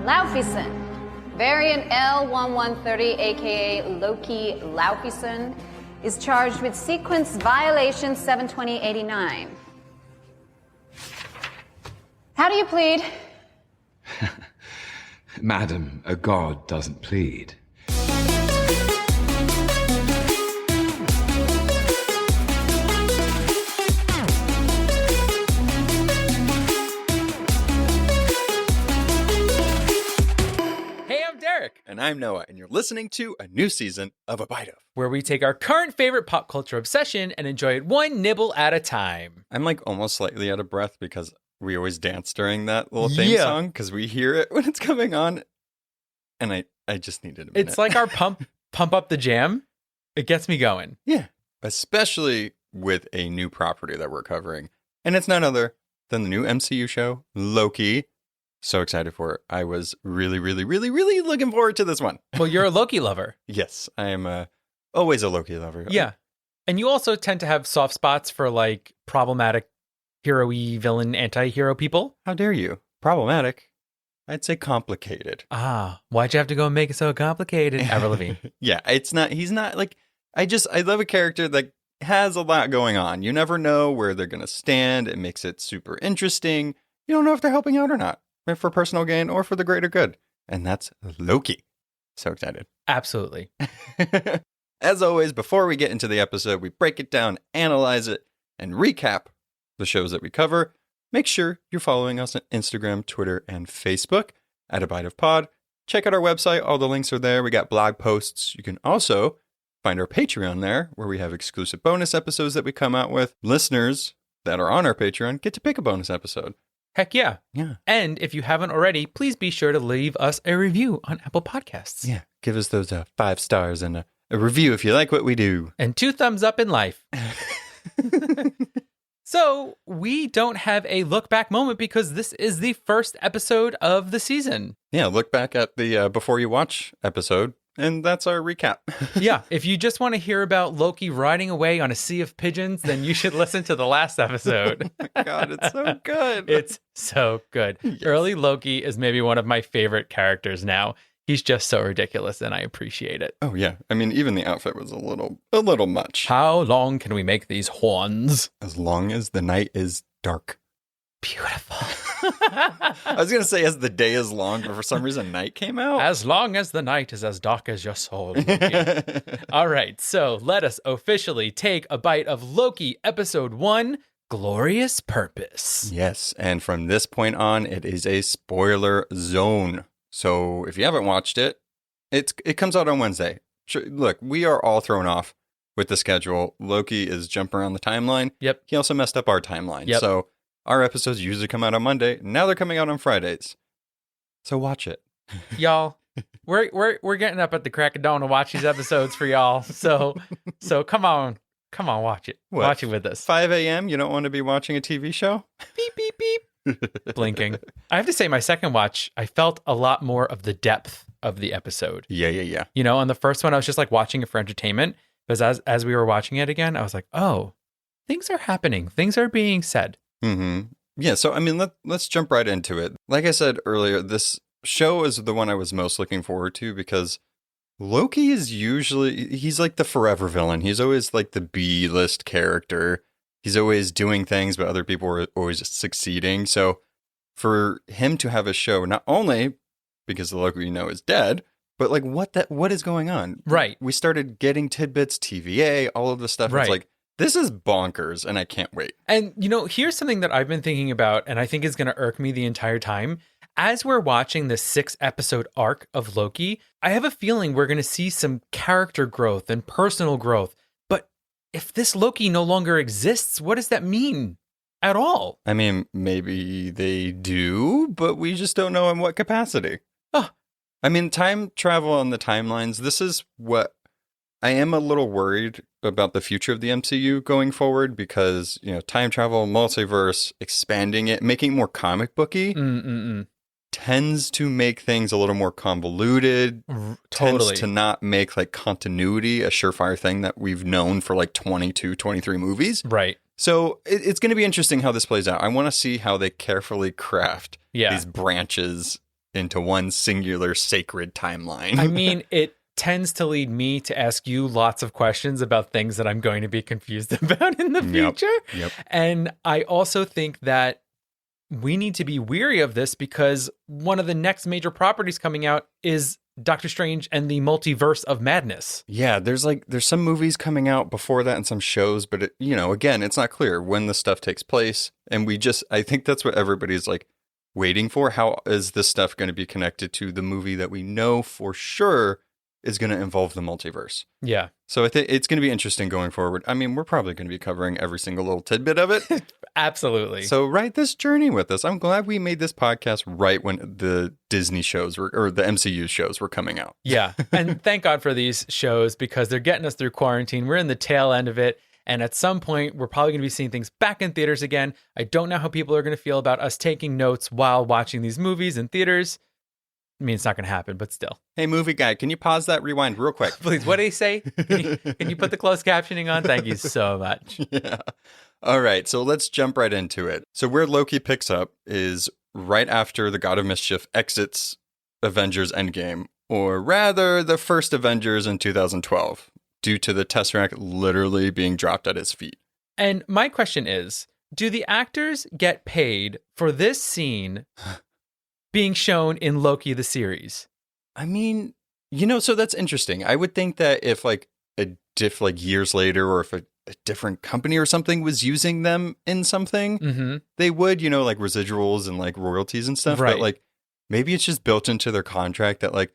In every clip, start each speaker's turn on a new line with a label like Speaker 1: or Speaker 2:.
Speaker 1: Laufeyson. Variant L1130, aka Loki Laufeyson, is charged with sequence violation 72089. How do you plead?
Speaker 2: Madam, a god doesn't plead.
Speaker 3: And I'm Noah, and you're listening to a new season of A Bite Of,
Speaker 4: where we take our current favorite pop culture obsession and enjoy it one nibble at a time.
Speaker 3: I'm like almost slightly out of breath because we always dance during that little theme song because we hear it when it's coming on. And I just needed a minute.
Speaker 4: It's like our pump up the jam. It gets me going.
Speaker 3: Yeah. Especially with a new property that we're covering. And it's none other than the new MCU show, Loki. So excited for it. I was really, really, really, really looking forward to this one.
Speaker 4: Well, you're a Loki lover.
Speaker 3: Yes, I am always a Loki lover.
Speaker 4: Yeah. And you also tend to have soft spots for like problematic hero-y, villain, anti-hero people.
Speaker 3: How dare you? Problematic. I'd say complicated.
Speaker 4: Why'd you have to go and make it so complicated? Avril Lavigne.
Speaker 3: Yeah, he's not like, I love a character that has a lot going on. You never know where they're going to stand. It makes it super interesting. You don't know if they're helping out or not. For personal gain or for the greater good. And that's Loki. So excited.
Speaker 4: Absolutely.
Speaker 3: As always, before we get into the episode, we break it down, analyze it, and recap the shows that we cover. Make sure you're following us on Instagram, Twitter, and Facebook at A Bite of Pod. Check out our website. All the links are there. We got blog posts. You can also find our Patreon there, where we have exclusive bonus episodes that we come out with. Listeners that are on our Patreon get to pick a bonus episode.
Speaker 4: Heck yeah.
Speaker 3: Yeah.
Speaker 4: And if you haven't already, please be sure to leave us a review on Apple Podcasts.
Speaker 3: Yeah. Give us those 5 stars and a review if you like what we do.
Speaker 4: And 2 thumbs up in life. So we don't have a look back moment because this is the first episode of the season.
Speaker 3: Yeah. Look back at the Before You Watch episode. And that's our recap.
Speaker 4: Yeah. If you just want to hear about Loki riding away on a sea of pigeons, then you should listen to the last episode.
Speaker 3: Oh my God, it's so good.
Speaker 4: It's so good. Yes. Early Loki is maybe one of my favorite characters now. He's just so ridiculous and I appreciate it.
Speaker 3: Oh yeah. I mean, even the outfit was a little much.
Speaker 4: How long can we make these horns?
Speaker 3: As long as the night is dark.
Speaker 4: Beautiful.
Speaker 3: I was going to say as the day is long, but for some reason night came out.
Speaker 4: As long as the night is as dark as your soul. All right, so let us officially take a bite of Loki episode 1, Glorious Purpose.
Speaker 3: Yes, and from this point on, it is a spoiler zone. So if you haven't watched it, it comes out on Wednesday. Look, we are all thrown off with the schedule. Loki is jumping around the timeline.
Speaker 4: Yep.
Speaker 3: He also messed up our timeline.
Speaker 4: Yep.
Speaker 3: So our episodes usually come out on Monday. Now they're coming out on Fridays. So watch it.
Speaker 4: Y'all, we're getting up at the crack of dawn to watch these episodes for y'all. So come on, watch it.
Speaker 3: What?
Speaker 4: Watch it with us.
Speaker 3: 5 a.m. You don't want to be watching a TV show?
Speaker 4: Beep, beep, beep. Blinking. I have to say, my second watch, I felt a lot more of the depth of the episode.
Speaker 3: Yeah.
Speaker 4: You know, on the first one, I was just like watching it for entertainment. Because as we were watching it again, I was like, oh, things are happening. Things are being said.
Speaker 3: Mm-hmm. Yeah, so I mean, let's jump right into it. Like I said earlier, this show is the one I was most looking forward to because Loki is he's like the forever villain. He's always like the B-list character. He's always doing things, but other people are always succeeding. So for him to have a show, not only because the Loki we know is dead, but like what is going on?
Speaker 4: Right.
Speaker 3: We started getting tidbits, TVA, all of this stuff.
Speaker 4: Right.
Speaker 3: It's like, this is bonkers, and I can't wait.
Speaker 4: And, you know, here's something that I've been thinking about, and I think is going to irk me the entire time. As we're watching the 6-episode arc of Loki, I have a feeling we're going to see some character growth and personal growth. But if this Loki no longer exists, what does that mean at all?
Speaker 3: I mean, maybe they do, but we just don't know in what capacity.
Speaker 4: Oh.
Speaker 3: I mean, time travel on the timelines, this is what I am a little worried about the future of the MCU going forward because, you know, time travel, multiverse, expanding it, making it more comic booky tends to make things a little more convoluted, tends to not make like continuity a surefire thing that we've known for like 22, 23 movies.
Speaker 4: Right.
Speaker 3: So it's going to be interesting how this plays out. I want to see how they carefully craft these branches into one singular sacred timeline.
Speaker 4: I mean, it tends to lead me to ask you lots of questions about things that I'm going to be confused about in the future.
Speaker 3: Yep.
Speaker 4: And I also think that we need to be weary of this because one of the next major properties coming out is Doctor Strange and the Multiverse of Madness.
Speaker 3: Yeah, there's some movies coming out before that and some shows, but again, it's not clear when the stuff takes place. And I think that's what everybody's like waiting for. How is this stuff going to be connected to the movie that we know for sure is going to involve the multiverse?
Speaker 4: Yeah.
Speaker 3: So I think it's going to be interesting going forward. I mean, we're probably going to be covering every single little tidbit of it.
Speaker 4: Absolutely.
Speaker 3: So ride this journey with us. I'm glad we made this podcast right when the Disney shows or the MCU shows were coming out.
Speaker 4: Yeah. And thank God for these shows because they're getting us through quarantine. We're in the tail end of it. And at some point, we're probably going to be seeing things back in theaters again. I don't know how people are going to feel about us taking notes while watching these movies in theaters. I mean, it's not going to happen, but still.
Speaker 3: Hey, movie guy, can you pause that? Rewind real quick.
Speaker 4: Please, what did he say? Can you put the closed captioning on? Thank you so much.
Speaker 3: Yeah. All right, so let's jump right into it. So where Loki picks up is right after the God of Mischief exits Avengers Endgame, or rather the first Avengers in 2012, due to the Tesseract literally being dropped at his feet.
Speaker 4: And my question is, do the actors get paid for this scene being shown in Loki the series?
Speaker 3: I mean, so that's interesting. I would think that if years later, or if a different company or something was using them in something, they would, like residuals and like royalties and stuff.
Speaker 4: Right.
Speaker 3: But like maybe it's just built into their contract that like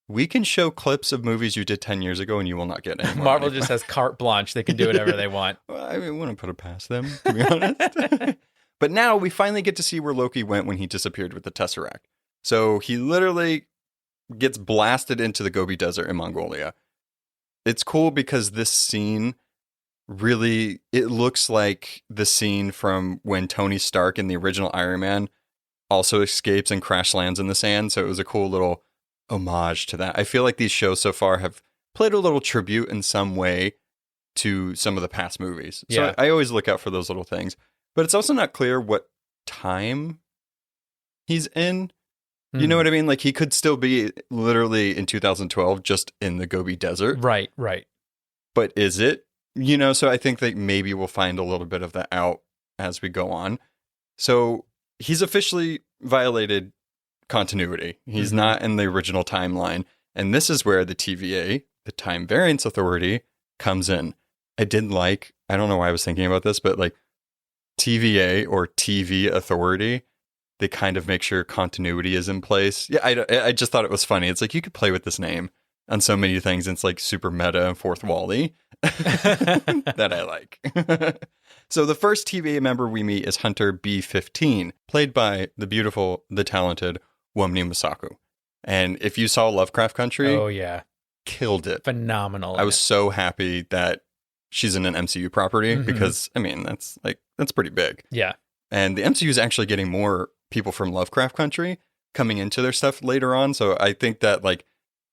Speaker 3: we can show clips of movies you did 10 years ago and you will not get any more
Speaker 4: Marvel
Speaker 3: money.
Speaker 4: just has carte blanche. They can do whatever they want.
Speaker 3: Well, I mean, wouldn't put it past them, to be honest. But now we finally get to see where Loki went when he disappeared with the Tesseract. So he literally gets blasted into the Gobi Desert in Mongolia. It's cool because this scene really, it looks like the scene from when Tony Stark in the original Iron Man also escapes and crash lands in the sand. So it was a cool little homage to that. I feel like these shows so far have played a little tribute in some way to some of the past movies. So
Speaker 4: Yeah.
Speaker 3: I always look out for those little things. But it's also not clear what time he's in. You know what I mean? Like he could still be literally in 2012 just in the Gobi Desert.
Speaker 4: Right.
Speaker 3: But is it? So I think that maybe we'll find a little bit of that out as we go on. So he's officially violated continuity. He's not in the original timeline. And this is where the TVA, the Time Variance Authority, comes in. I don't know why I was thinking about this, but like TVA or TV Authority, they kind of make sure continuity is in place. Yeah, I just thought it was funny. It's like you could play with this name on so many things. It's like super meta and fourth wall-y that I like. So the first TVA member we meet is Hunter B-15, played by the beautiful, the talented Wunmi Mosaku. And if you saw Lovecraft Country,
Speaker 4: Oh, yeah.
Speaker 3: killed it.
Speaker 4: Phenomenal.
Speaker 3: I was so happy that she's in an MCU property because, I mean, that's pretty big.
Speaker 4: Yeah.
Speaker 3: And the MCU is actually getting more people from Lovecraft Country coming into their stuff later on. So I think that like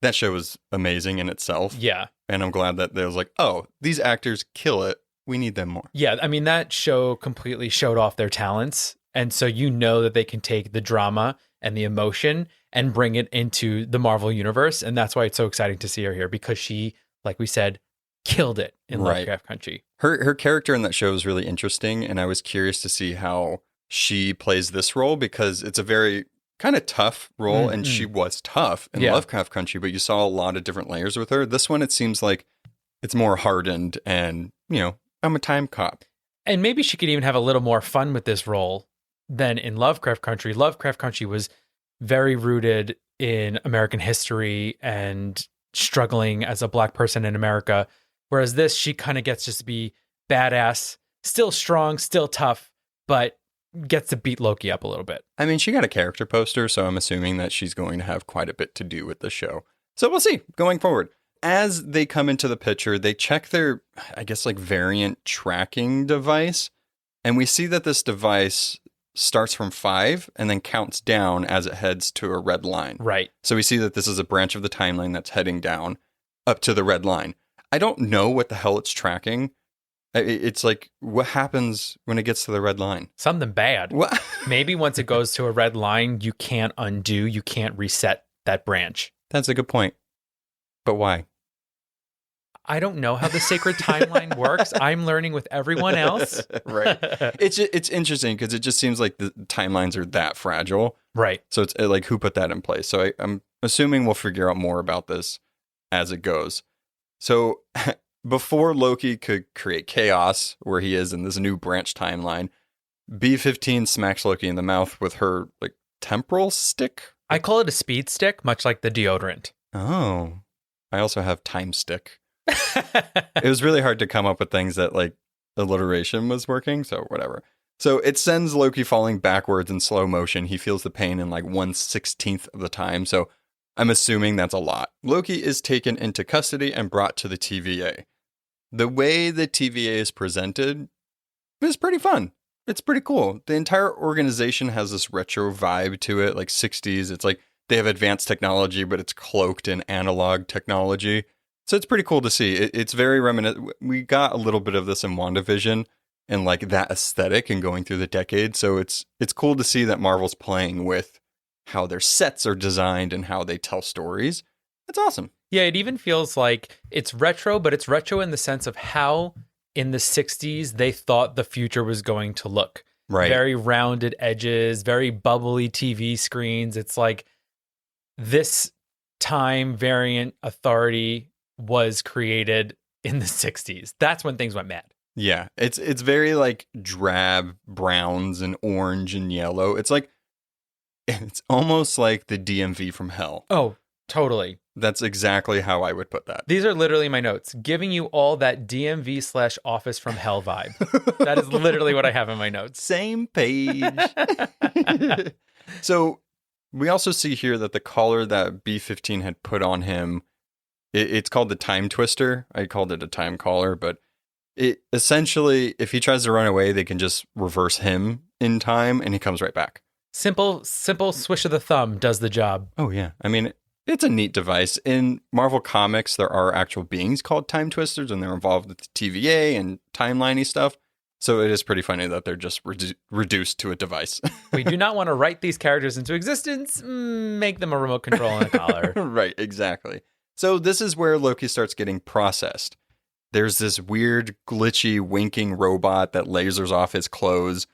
Speaker 3: that show was amazing in itself.
Speaker 4: Yeah.
Speaker 3: And I'm glad that there was like, oh, these actors kill it. We need them more.
Speaker 4: Yeah. I mean, that show completely showed off their talents. And so that they can take the drama and the emotion and bring it into the Marvel universe. And that's why it's so exciting to see her here because she, like we said, killed it in Lovecraft Country.
Speaker 3: Her character in that show is really interesting. And I was curious to see how she plays this role because it's a very kind of tough role. And she was tough in Lovecraft Country, but you saw a lot of different layers with her. This one, it seems like it's more hardened and, I'm a time cop.
Speaker 4: And maybe she could even have a little more fun with this role than in Lovecraft Country. Lovecraft Country was very rooted in American history and struggling as a Black person in America. Whereas this, she kind of gets just to be badass, still strong, still tough, but gets to beat Loki up a little bit.
Speaker 3: I mean, she got a character poster, so I'm assuming that she's going to have quite a bit to do with the show. So we'll see going forward. As they come into the picture, they check their, I guess, like variant tracking device. And we see that this device starts from 5 and then counts down as it heads to a red line.
Speaker 4: Right.
Speaker 3: So we see that this is a branch of the timeline that's heading down up to the red line. I don't know what the hell it's tracking. It's like, what happens when it gets to the red line?
Speaker 4: Something bad.
Speaker 3: What?
Speaker 4: Maybe once it goes to a red line, you can't undo, you can't reset that branch.
Speaker 3: That's a good point. But why?
Speaker 4: I don't know how the sacred timeline works. I'm learning with everyone else.
Speaker 3: Right. It's interesting because it just seems like the timelines are that fragile.
Speaker 4: Right.
Speaker 3: So it's like, who put that in place? So I'm assuming we'll figure out more about this as it goes. So before Loki could create chaos where he is in this new branch timeline, B-15 smacks Loki in the mouth with her like temporal stick.
Speaker 4: I call it a speed stick, much like the deodorant.
Speaker 3: Oh, I also have time stick. It was really hard to come up with things that like alliteration was working. So whatever. So it sends Loki falling backwards in slow motion. He feels the pain in like 1/16 of the time. So I'm assuming that's a lot. Loki is taken into custody and brought to the TVA. The way the TVA is presented is pretty fun. It's pretty cool. The entire organization has this retro vibe to it, like 60s. It's like they have advanced technology, but it's cloaked in analog technology. So it's pretty cool to see. It's very reminiscent. We got a little bit of this in WandaVision and like that aesthetic and going through the decade. So it's cool to see that Marvel's playing with how their sets are designed and how they tell stories. It's awesome.
Speaker 4: Yeah, it even feels like it's retro, but it's retro in the sense of how in the 60s they thought the future was going to look.
Speaker 3: Right.
Speaker 4: Very rounded edges, very bubbly TV screens. It's like this Time Variant Authority was created in the 60s. That's when things went mad.
Speaker 3: Yeah, it's very like drab browns and orange and yellow. It's almost like the DMV from hell.
Speaker 4: Oh, totally.
Speaker 3: That's exactly how I would put that.
Speaker 4: These are literally my notes, giving you all that DMV/office from hell vibe. That is literally what I have in my notes.
Speaker 3: Same page. So we also see here that the collar that B-15 had put on him, it's called the Time Twister. I called it a time collar, but it essentially, if he tries to run away, they can just reverse him in time and he comes right back.
Speaker 4: Simple swish of the thumb does the job.
Speaker 3: Oh, yeah. I mean, it's a neat device. In Marvel Comics, there are actual beings called Time Twisters, and they're involved with the TVA and timeliney stuff. So it is pretty funny that they're just reduced to a device.
Speaker 4: We do not want to write these characters into existence. Make them a remote control and a collar.
Speaker 3: Right, exactly. So this is where Loki starts getting processed. There's this weird, glitchy, winking robot that lasers off his clothes.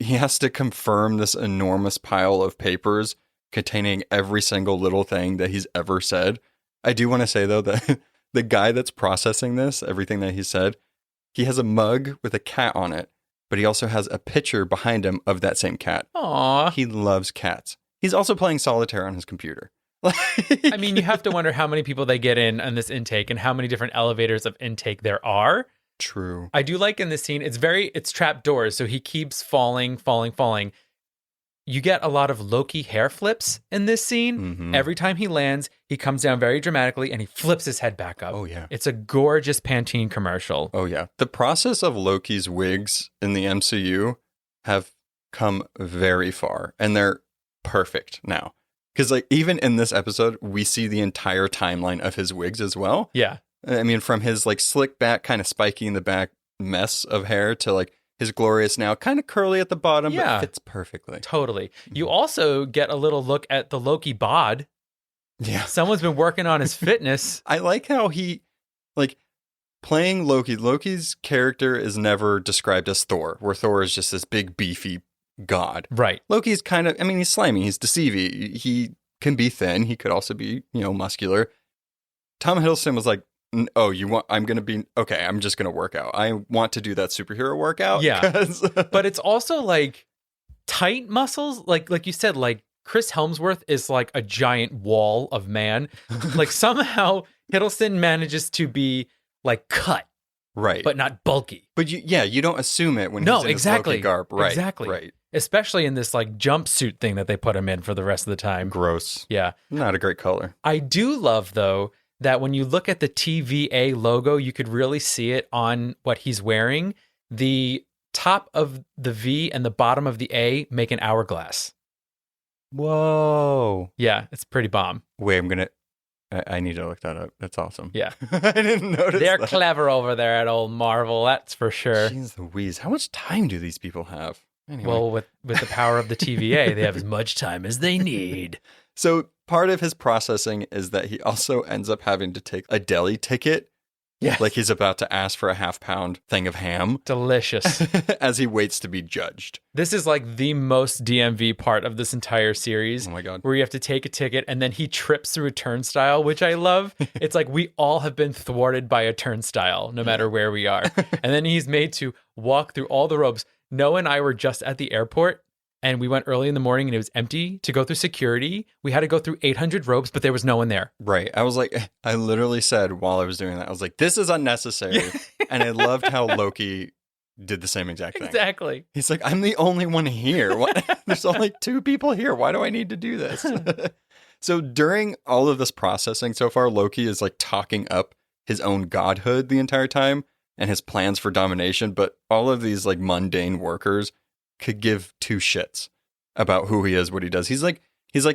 Speaker 3: He has to confirm this enormous pile of papers containing every single little thing that he's ever said. I do want to say, though, that the guy that's processing this, everything that he said, he has a mug with a cat on it, but he also has a picture behind him of that same cat.
Speaker 4: Aww.
Speaker 3: He loves cats. He's also playing solitaire on his computer.
Speaker 4: I mean, you have to wonder how many people they get in on this intake and how many different elevators of intake there are.
Speaker 3: True.
Speaker 4: I do like in this scene, it's trap doors, so he keeps falling. You get a lot of Loki hair flips in this scene.
Speaker 3: Mm-hmm.
Speaker 4: Every time he lands, he comes down very dramatically and he flips his head back up.
Speaker 3: Oh, yeah.
Speaker 4: It's a gorgeous Pantene commercial.
Speaker 3: Oh, yeah. The process of Loki's wigs in the MCU have come very far, and they're perfect now. Because, like, even in this episode, we see the entire timeline of his wigs as well.
Speaker 4: Yeah.
Speaker 3: I mean, from his, like, slick back, kind of spiky in the back mess of hair to, like, his glorious now kind of curly at the bottom,
Speaker 4: Yeah.
Speaker 3: but fits perfectly.
Speaker 4: Totally. You also get a little look at the Loki bod.
Speaker 3: Yeah.
Speaker 4: Someone's been working on his fitness.
Speaker 3: I like how he, like, playing Loki. Loki's character is never described as Thor, where Thor is just this big, beefy god.
Speaker 4: Right.
Speaker 3: Loki's kind of, I mean, he's slimy, he's deceiving. He can be thin. He could also be, muscular. Tom Hiddleston was like, oh, I'm just going to work out. I want to do that superhero workout.
Speaker 4: Yeah. But it's also like tight muscles. Like you said, like Chris Hemsworth is like a giant wall of man. Like somehow Hiddleston manages to be like cut.
Speaker 3: Right.
Speaker 4: But not bulky.
Speaker 3: But you don't assume it when he's in his Loki garb. Right.
Speaker 4: Exactly.
Speaker 3: Right.
Speaker 4: Especially in this like jumpsuit thing that they put him in for the rest of the time.
Speaker 3: Gross.
Speaker 4: Yeah.
Speaker 3: Not a great color.
Speaker 4: I do love, though, that when you look at the TVA logo, you could really see it on what he's wearing. The top of the V and the bottom of the A make an hourglass.
Speaker 3: Whoa.
Speaker 4: Yeah, it's pretty bomb.
Speaker 3: Wait, I'm going to... I need to look that up. That's awesome.
Speaker 4: Yeah.
Speaker 3: I didn't notice
Speaker 4: They're
Speaker 3: that.
Speaker 4: clever over there at old Marvel, that's for sure.
Speaker 3: Jeez Louise. How much time do these people have? Anyway.
Speaker 4: Well, with the power of the TVA, they have as much time as they need.
Speaker 3: So part of his processing is that he also ends up having to take a deli ticket.
Speaker 4: Yes.
Speaker 3: Like he's about to ask for a half-pound thing of ham
Speaker 4: Delicious.
Speaker 3: as he waits to be judged.
Speaker 4: This is like the most DMV part of this entire series.
Speaker 3: Oh my God.
Speaker 4: Where you have to take a ticket and then he trips through a turnstile, which I love. It's like we all have been thwarted by a turnstile, no matter where we are. And then he's made to walk through all the ropes. Noah and I were just at the airport and we went early in the morning and it was empty to go through security. We had to go through 800 ropes, but there was no one there.
Speaker 3: Right. I was like, I literally said while I was doing that, I was like, this is unnecessary. And I loved how Loki did the same exact thing.
Speaker 4: Exactly.
Speaker 3: He's like, I'm the only one here. What? There's only 2 people here. Why do I need to do this? So during all of this processing so far, Loki is like talking up his own godhood the entire time and his plans for domination. But all of these like mundane workers could give 2 shits about who he is, what he does. He's like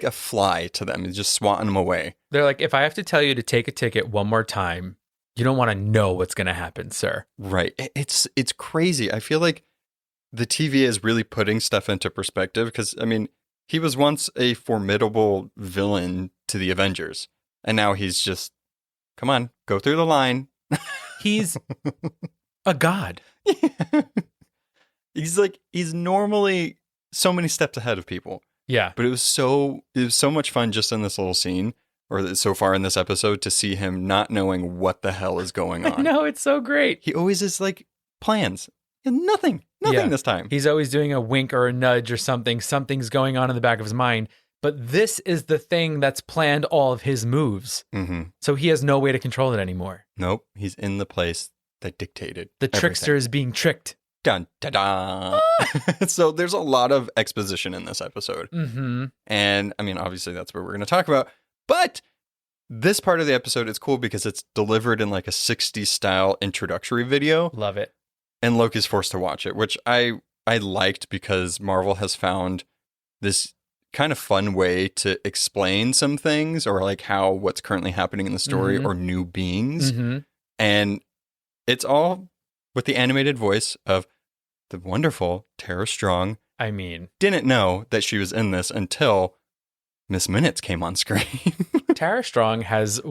Speaker 3: a fly to them. He's just swatting them away.
Speaker 4: They're like, if I have to tell you to take a ticket one more time, you don't want to know what's going to happen, sir.
Speaker 3: Right. It's crazy. I feel like the TVA is really putting stuff into perspective because, I mean, he was once a formidable villain to the Avengers. And now he's just, come on, go through the line.
Speaker 4: He's a god.
Speaker 3: He's normally so many steps ahead of people.
Speaker 4: Yeah.
Speaker 3: But it was so much fun just in this little scene, or so far in this episode, to see him not knowing what the hell is going on.
Speaker 4: No, it's so great.
Speaker 3: He always is like plans. And nothing this time.
Speaker 4: He's always doing a wink or a nudge or something. Something's going on in the back of his mind. But this is the thing that's planned all of his moves.
Speaker 3: Mm-hmm.
Speaker 4: So he has no way to control it anymore.
Speaker 3: Nope. He's in the place that dictated.
Speaker 4: The trickster is being tricked.
Speaker 3: Dun, da, da. So there's a lot of exposition in this episode.
Speaker 4: Mm-hmm.
Speaker 3: And I mean, obviously that's what we're going to talk about. But this part of the episode is cool because it's delivered in like a 60s style introductory video.
Speaker 4: Love it.
Speaker 3: And Loki's forced to watch it, which I liked because Marvel has found this kind of fun way to explain some things, or like how what's currently happening in the story, or new beings.
Speaker 4: Mm-hmm.
Speaker 3: And it's all with the animated voice of the wonderful Tara Strong.
Speaker 4: I mean,
Speaker 3: Didn't know that she was in this until Miss Minutes came on screen.
Speaker 4: Tara Strong has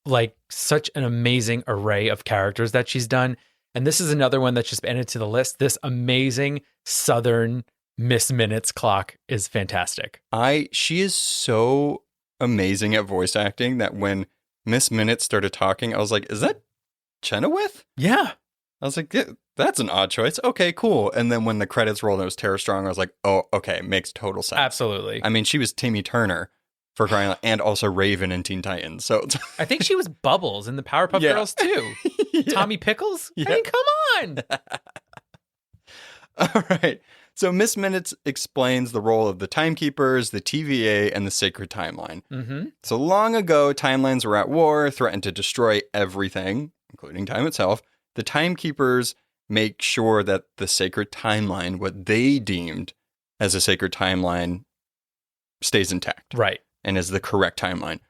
Speaker 4: like such an amazing array of characters that she's done. And this is another one that's just added to the list. This amazing Southern Miss Minutes clock is fantastic.
Speaker 3: She is so amazing at voice acting that when Miss Minutes started talking, I was like, is that Chenoweth?
Speaker 4: Yeah.
Speaker 3: I was like, yeah, that's an odd choice. Okay, cool. And then when the credits rolled and it was Tara Strong, I was like, oh, okay, makes total sense.
Speaker 4: Absolutely.
Speaker 3: I mean, she was Timmy Turner for crying out, and also Raven in Teen Titans. So
Speaker 4: I think she was Bubbles in the Powerpuff
Speaker 3: Yeah.
Speaker 4: Girls too.
Speaker 3: Yeah.
Speaker 4: Tommy Pickles?
Speaker 3: Yeah.
Speaker 4: I mean, come on.
Speaker 3: All right. So Miss Minutes explains the role of the Timekeepers, the TVA, and the Sacred Timeline.
Speaker 4: Mm-hmm.
Speaker 3: So long ago, timelines were at war, threatened to destroy everything, including time itself. The Timekeepers make sure that the Sacred Timeline, what they deemed as a sacred timeline, stays intact.
Speaker 4: Right.
Speaker 3: And is the correct timeline.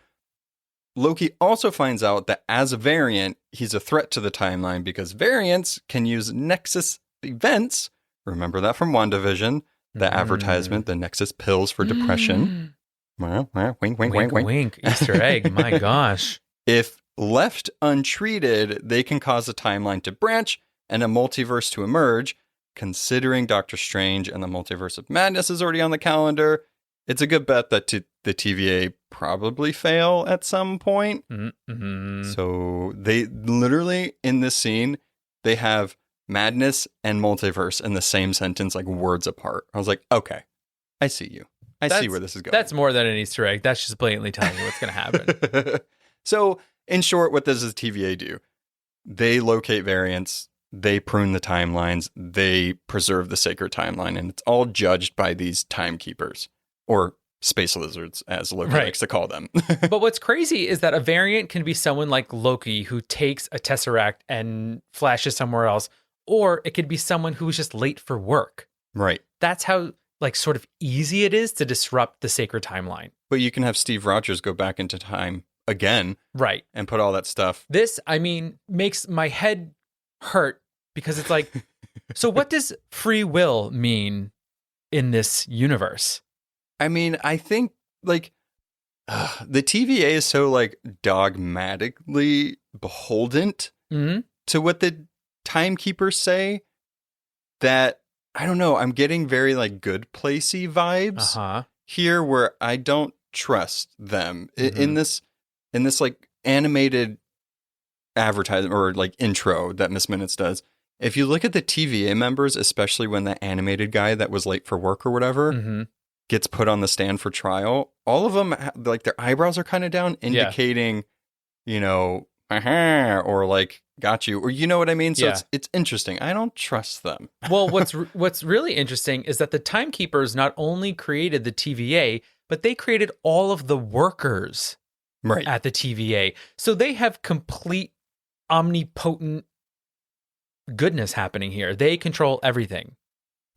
Speaker 3: Loki also finds out that as a variant, he's a threat to the timeline because variants can use Nexus events. Remember that from WandaVision, the advertisement, the Nexus pills for depression. Well, wink, wink, wink, wink.
Speaker 4: Wink. Easter egg. My gosh.
Speaker 3: If left untreated, they can cause a timeline to branch and a multiverse to emerge. Considering Doctor Strange and the Multiverse of Madness is already on the calendar, it's a good bet that the TVA probably fail at some point.
Speaker 4: Mm-hmm.
Speaker 3: So they literally, in this scene, they have madness and multiverse in the same sentence, like words apart. I was like, okay, I see you. I see where this is going.
Speaker 4: That's more than an Easter egg. That's just blatantly telling you what's going to happen.
Speaker 3: So, in short, what does the TVA do? They locate variants, they prune the timelines, they preserve the sacred timeline, and it's all judged by these timekeepers, or space lizards, as Loki likes to call them.
Speaker 4: But what's crazy is that a variant can be someone like Loki who takes a tesseract and flashes somewhere else, or it could be someone who is just late for work.
Speaker 3: Right.
Speaker 4: That's how like sort of easy it is to disrupt the sacred timeline.
Speaker 3: But you can have Steve Rogers go back into time again
Speaker 4: Right.
Speaker 3: and put all that stuff.
Speaker 4: This, I mean, makes my head hurt because it's like, so what does free will mean in this universe?
Speaker 3: I mean, I think like the TVA is so like dogmatically beholden
Speaker 4: Mm-hmm.
Speaker 3: to what the timekeepers say that I don't know. I'm getting very like good placey vibes here, where I don't trust them in this like animated advertisement or like intro that Miss Minutes does. If you look at the TVA members, especially when the animated guy that was late for work or whatever gets put on the stand for trial, all of them like their eyebrows are kind of down, indicating, you know, or like got you, or you know what I mean. So it's interesting. I don't trust them.
Speaker 4: Well, what's really interesting is that the timekeepers not only created the TVA, but they created all of the workers at the TVA. So they have complete omnipotent goodness happening here. They control everything.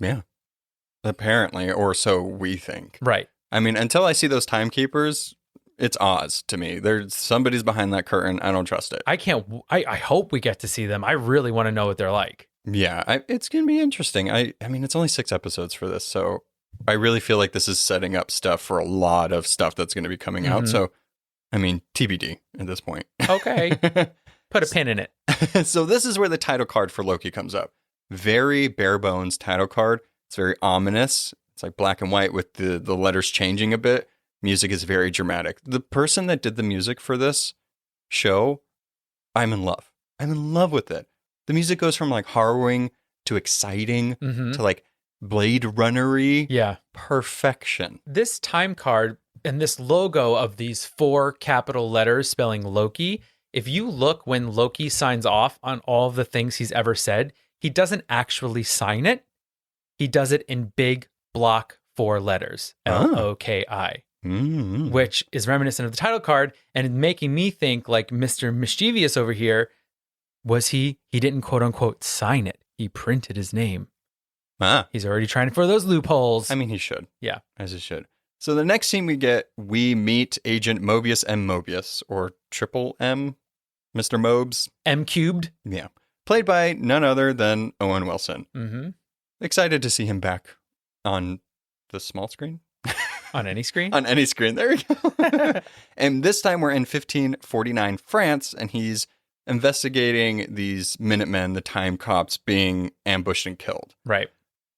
Speaker 3: Yeah. Apparently, or so we think.
Speaker 4: Right.
Speaker 3: I mean, until I see those timekeepers, it's Oz to me. There's somebody's behind that curtain. I don't trust it.
Speaker 4: I hope we get to see them. I really want to know what they're like.
Speaker 3: Yeah, it's going to be interesting. I mean, it's only 6 episodes for this, so I really feel like this is setting up stuff for a lot of stuff that's going to be coming out. So, I mean, TBD at this point.
Speaker 4: Okay. Put a pin in it.
Speaker 3: So this is where the title card for Loki comes up. Very bare bones title card. It's very ominous. It's like black and white with the letters changing a bit. Music is very dramatic. The person that did the music for this show, I'm in love. I'm in love with it. The music goes from like harrowing to exciting to like Blade Runner-y.
Speaker 4: Yeah.
Speaker 3: Perfection.
Speaker 4: This time card and this logo of these 4 capital letters spelling Loki, if you look when Loki signs off on all the things he's ever said, he doesn't actually sign it. He does it in big block 4 letters, L-O-K-I. Which is reminiscent of the title card and making me think like Mr. Mischievous over here, he didn't quote unquote sign it. He printed his name. He's already trying for those loopholes.
Speaker 3: I mean, he should.
Speaker 4: Yeah.
Speaker 3: As he should. So the next scene we meet Agent Mobius M. Mobius, or Triple M, Mr. Mobes.
Speaker 4: M cubed.
Speaker 3: Yeah. Played by none other than Owen Wilson. Excited to see him back on the small screen.
Speaker 4: On any screen?
Speaker 3: On any screen. There we go. And this time we're in 1549 France, and he's investigating these Minutemen, the time cops, being ambushed and killed.
Speaker 4: Right.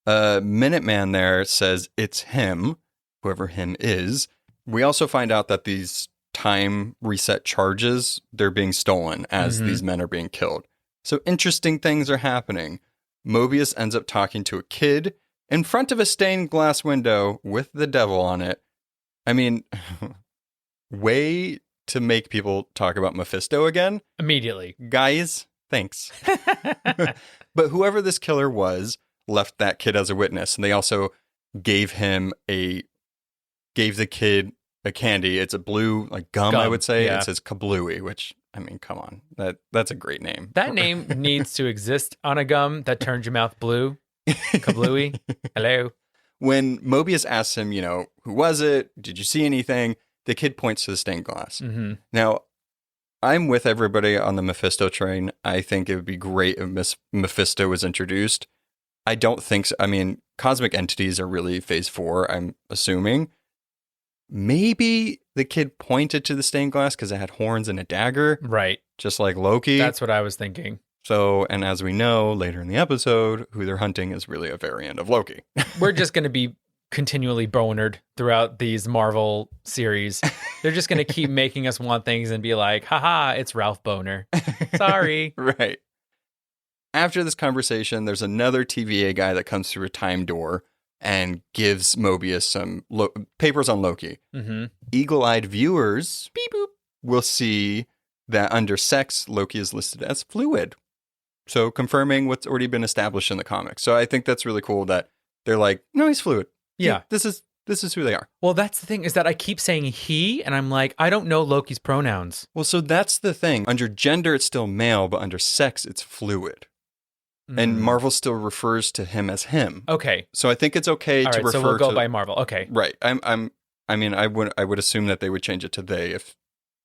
Speaker 3: Minuteman there says it's him, whoever him is. We also find out that these time reset charges, they're being stolen as these men are being killed. So interesting things are happening. Mobius ends up talking to a kid in front of a stained glass window with the devil on it. I mean, way to make people talk about Mephisto again.
Speaker 4: Immediately.
Speaker 3: Guys, thanks. But whoever this killer was left that kid as a witness. And they also gave the kid a candy. It's a blue, like gum, I would say.
Speaker 4: Yeah.
Speaker 3: It says Kablooey, which, I mean, come on. That's a great name.
Speaker 4: That name needs to exist on a gum that turns your mouth blue. Kablooey. Hello.
Speaker 3: When Mobius asks him, you know, who was it? Did you see anything? The kid points to the stained glass. Now, I'm with everybody on the Mephisto train. I think it would be great if Mephisto was introduced. I don't think so. I mean, cosmic entities are really phase 4, I'm assuming. Maybe the kid pointed to the stained glass because it had horns and a dagger.
Speaker 4: Right.
Speaker 3: Just like Loki.
Speaker 4: That's what I was thinking.
Speaker 3: So, and as we know later in the episode, who they're hunting is really a variant of Loki.
Speaker 4: We're just going to be continually bonered throughout these Marvel series. They're just going to keep making us want things and be like, haha, it's Ralph Boner. Sorry.
Speaker 3: Right. After this conversation, there's another TVA guy that comes through a time door and gives Mobius some papers on Loki. Eagle-eyed viewers beep boop, will see that under sex, Loki is listed as fluid. So confirming what's already been established in the comics. So I think that's really cool that they're like, no, he's fluid.
Speaker 4: Yeah.
Speaker 3: This is who they are.
Speaker 4: Well, that's the thing is that I keep saying he, and I'm like, I don't know Loki's pronouns.
Speaker 3: Well, so that's the thing. Under gender, it's still male, but under sex, it's fluid. And Marvel still refers to him as him.
Speaker 4: Okay.
Speaker 3: So I think it's okay to refer to...
Speaker 4: so we'll go by Marvel. Okay.
Speaker 3: Right. I mean, I would assume that they would change it to they if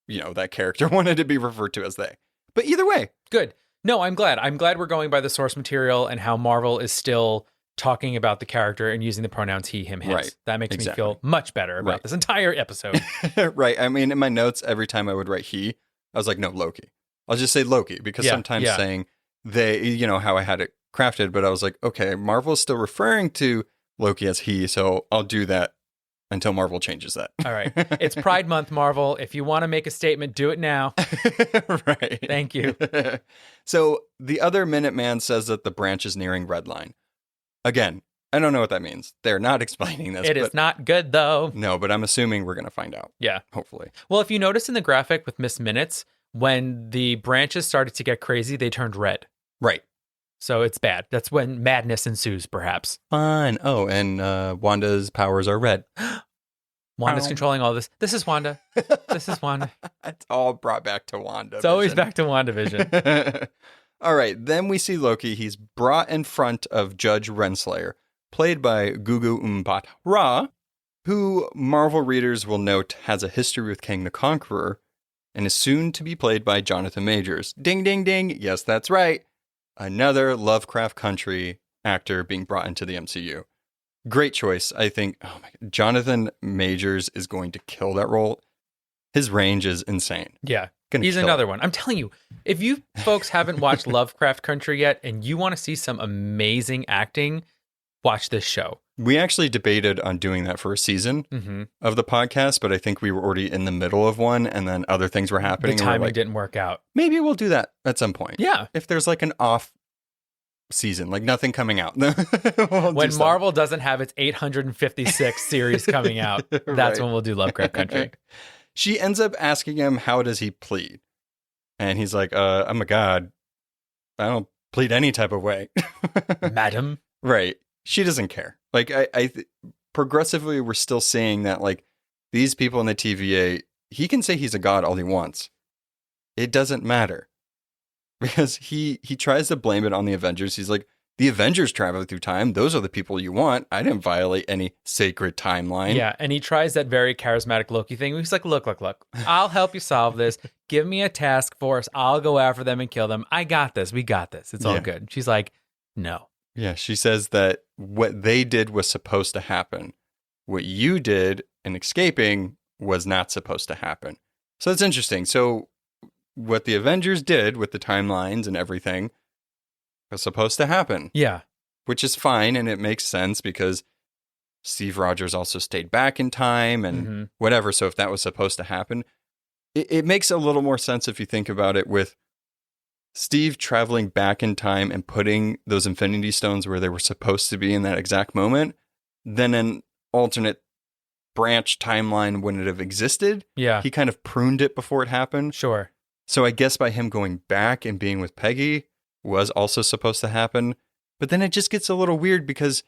Speaker 3: that character wanted to be referred to as they. But either way.
Speaker 4: Good. No, I'm glad. I'm glad we're going by the source material and how Marvel is still talking about the character and using the pronouns he, him, his.
Speaker 3: Right.
Speaker 4: That makes me feel much better about this entire episode.
Speaker 3: Right. I mean, in my notes, every time I would write he, I was like, no, Loki. I'll just say Loki, because sometimes saying they, how I had it crafted, but I was like, okay, Marvel is still referring to Loki as he, so I'll do that until Marvel changes that.
Speaker 4: All right. It's Pride Month, Marvel. If you want to make a statement, do it now.
Speaker 3: Right.
Speaker 4: Thank you.
Speaker 3: So the other Minuteman says that the branch is nearing Redline. Again, I don't know what that means. They're not explaining this.
Speaker 4: It is not good, though.
Speaker 3: No, but I'm assuming we're going to find out.
Speaker 4: Yeah.
Speaker 3: Hopefully.
Speaker 4: Well, if you notice in the graphic with Miss Minutes, when the branches started to get crazy, they turned red.
Speaker 3: Right.
Speaker 4: So it's bad. That's when madness ensues, perhaps.
Speaker 3: Fun. Oh, and Wanda's powers are red.
Speaker 4: Wanda's controlling all this. This is Wanda. This is Wanda.
Speaker 3: It's all brought back to Wanda.
Speaker 4: It's always back to WandaVision.
Speaker 3: All right. Then we see Loki. He's brought in front of Judge Renslayer, played by Gugu Mbatha-Raw, who Marvel readers will note has a history with Kang the Conqueror and is soon to be played by Jonathan Majors. Ding, ding, ding. Yes, that's right. Another Lovecraft Country actor being brought into the MCU. Great choice. I think Jonathan Majors is going to kill that role. His range is insane.
Speaker 4: Yeah. He's another one. I'm telling you, if you folks haven't watched Lovecraft Country yet and you want to see some amazing acting, watch this show.
Speaker 3: We actually debated on doing that for a season of the podcast, but I think we were already in the middle of one and then other things were happening.
Speaker 4: The timing didn't work out.
Speaker 3: Maybe we'll do that at some point.
Speaker 4: Yeah.
Speaker 3: If there's like an off season, like nothing coming out.
Speaker 4: When Marvel doesn't have its 856 series coming out, that's when we'll do Lovecraft Country.
Speaker 3: She ends up asking him, how does he plead? And he's like, I'm a god. I don't plead any type of way.
Speaker 4: Madam.
Speaker 3: Right. She doesn't care. Like, progressively, we're still seeing that, like, these people in the TVA, he can say he's a god all he wants. It doesn't matter. Because he tries to blame it on the Avengers. He's like, the Avengers travel through time. Those are the people you want. I didn't violate any sacred timeline.
Speaker 4: Yeah, and he tries that very charismatic Loki thing. He's like, look. I'll help you solve this. Give me a task force. I'll go after them and kill them. I got this. We got this. It's all good. She's like, no.
Speaker 3: Yeah, she says that what they did was supposed to happen. What you did in escaping was not supposed to happen. So it's interesting. So what the Avengers did with the timelines and everything was supposed to happen.
Speaker 4: Yeah.
Speaker 3: Which is fine, and it makes sense because Steve Rogers also stayed back in time and whatever. So if that was supposed to happen, it makes a little more sense if you think about it with Steve traveling back in time and putting those Infinity Stones where they were supposed to be in that exact moment, than an alternate branch timeline wouldn't it have existed.
Speaker 4: Yeah.
Speaker 3: He kind of pruned it before it happened.
Speaker 4: Sure.
Speaker 3: So I guess by him going back and being with Peggy was also supposed to happen. But then it just gets a little weird because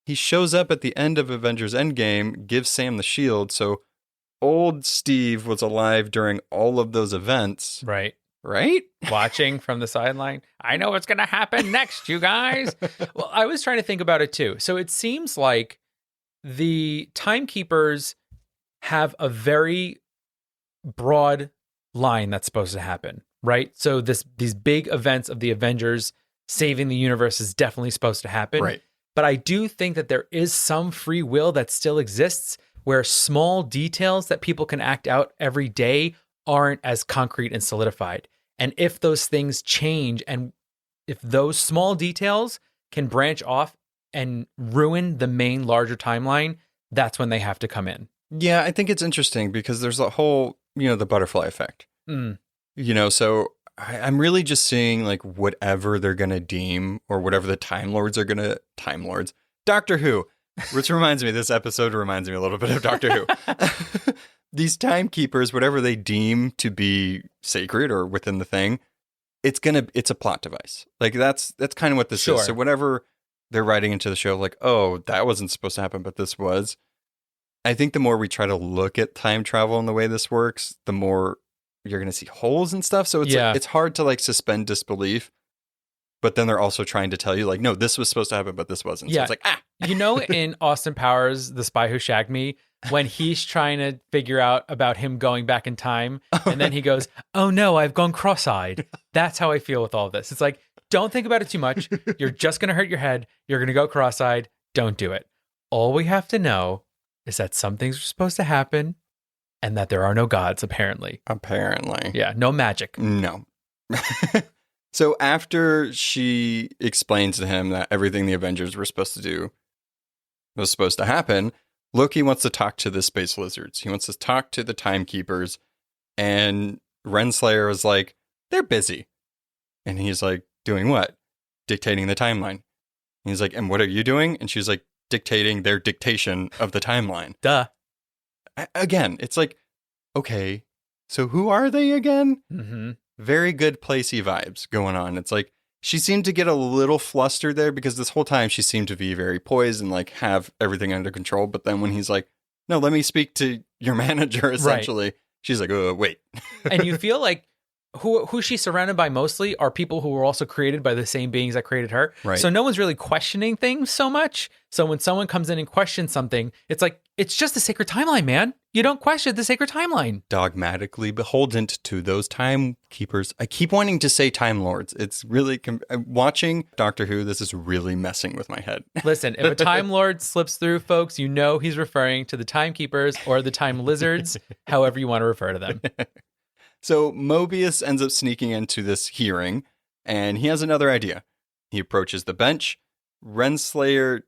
Speaker 3: he shows up at the end of Avengers Endgame, gives Sam the shield. So old Steve was alive during all of those events.
Speaker 4: Right.
Speaker 3: Right?
Speaker 4: Watching from the sideline. I know what's going to happen next, you guys. Well, I was trying to think about it too. So it seems like the timekeepers have a very broad line that's supposed to happen, right? So these big events of the Avengers saving the universe is definitely supposed to happen.
Speaker 3: Right.
Speaker 4: But I do think that there is some free will that still exists where small details that people can act out every day aren't as concrete and solidified. And if those things change and if those small details can branch off and ruin the main larger timeline, that's when they have to come in.
Speaker 3: Yeah, I think it's interesting because there's a whole, the butterfly effect. So I'm really just seeing like whatever they're going to deem or whatever the Time Lords are going to, Time Lords, Doctor Who, which reminds me, this episode reminds me a little bit of Doctor Who. These timekeepers, whatever they deem to be sacred or within the thing, it's a plot device. Like that's kind of what this is. So whatever they're writing into the show, like, oh, that wasn't supposed to happen, but this was. I think the more we try to look at time travel and the way this works, the more you're going to see holes and stuff. So it's hard to like suspend disbelief. but then they're also trying to tell you like, no, this was supposed to happen, but this wasn't. So
Speaker 4: Yeah.
Speaker 3: it's like,
Speaker 4: You know, in Austin Powers, The Spy Who Shagged Me, when he's trying to figure out about him going back in time, and then he goes, oh no, I've gone cross-eyed. That's how I feel with all this. It's like, don't think about it too much. You're just going to hurt your head. You're going to go cross-eyed. Don't do it. All we have to know is that some things are supposed to happen and that there are no gods, apparently.
Speaker 3: Apparently.
Speaker 4: Yeah, no magic.
Speaker 3: No. So after she explains to him that everything the Avengers were supposed to do was supposed to happen, Loki wants to talk to the space lizards. He wants to talk to the timekeepers. And Renslayer is like, they're busy. And he's like, doing what? Dictating the timeline. And he's like, and what are you doing? And she's like, dictating their dictation of the timeline.
Speaker 4: Duh.
Speaker 3: Again, it's like, okay, so who are they again?
Speaker 4: Mm-hmm.
Speaker 3: Very good placey vibes going on. It's like she seemed to get a little flustered there because this whole time she seemed to be very poised and like have everything under control. But then when he's like, no, let me speak to your manager, essentially, she's like, oh, wait.
Speaker 4: And you feel like who she's surrounded by mostly are people who were also created by the same beings that created her.
Speaker 3: Right.
Speaker 4: So no one's really questioning things so much. So when someone comes in and questions something, it's like, it's just the sacred timeline, man. You don't question the sacred timeline.
Speaker 3: Dogmatically beholden to those timekeepers. I keep wanting to say Time Lords. It's really, watching Doctor Who, this is really messing with my head.
Speaker 4: Listen, if a Time Lord slips through, folks, you know he's referring to the timekeepers or the time lizards, however you want to refer to them.
Speaker 3: So Mobius ends up sneaking into this hearing, and he has another idea. He approaches the bench. Renslayer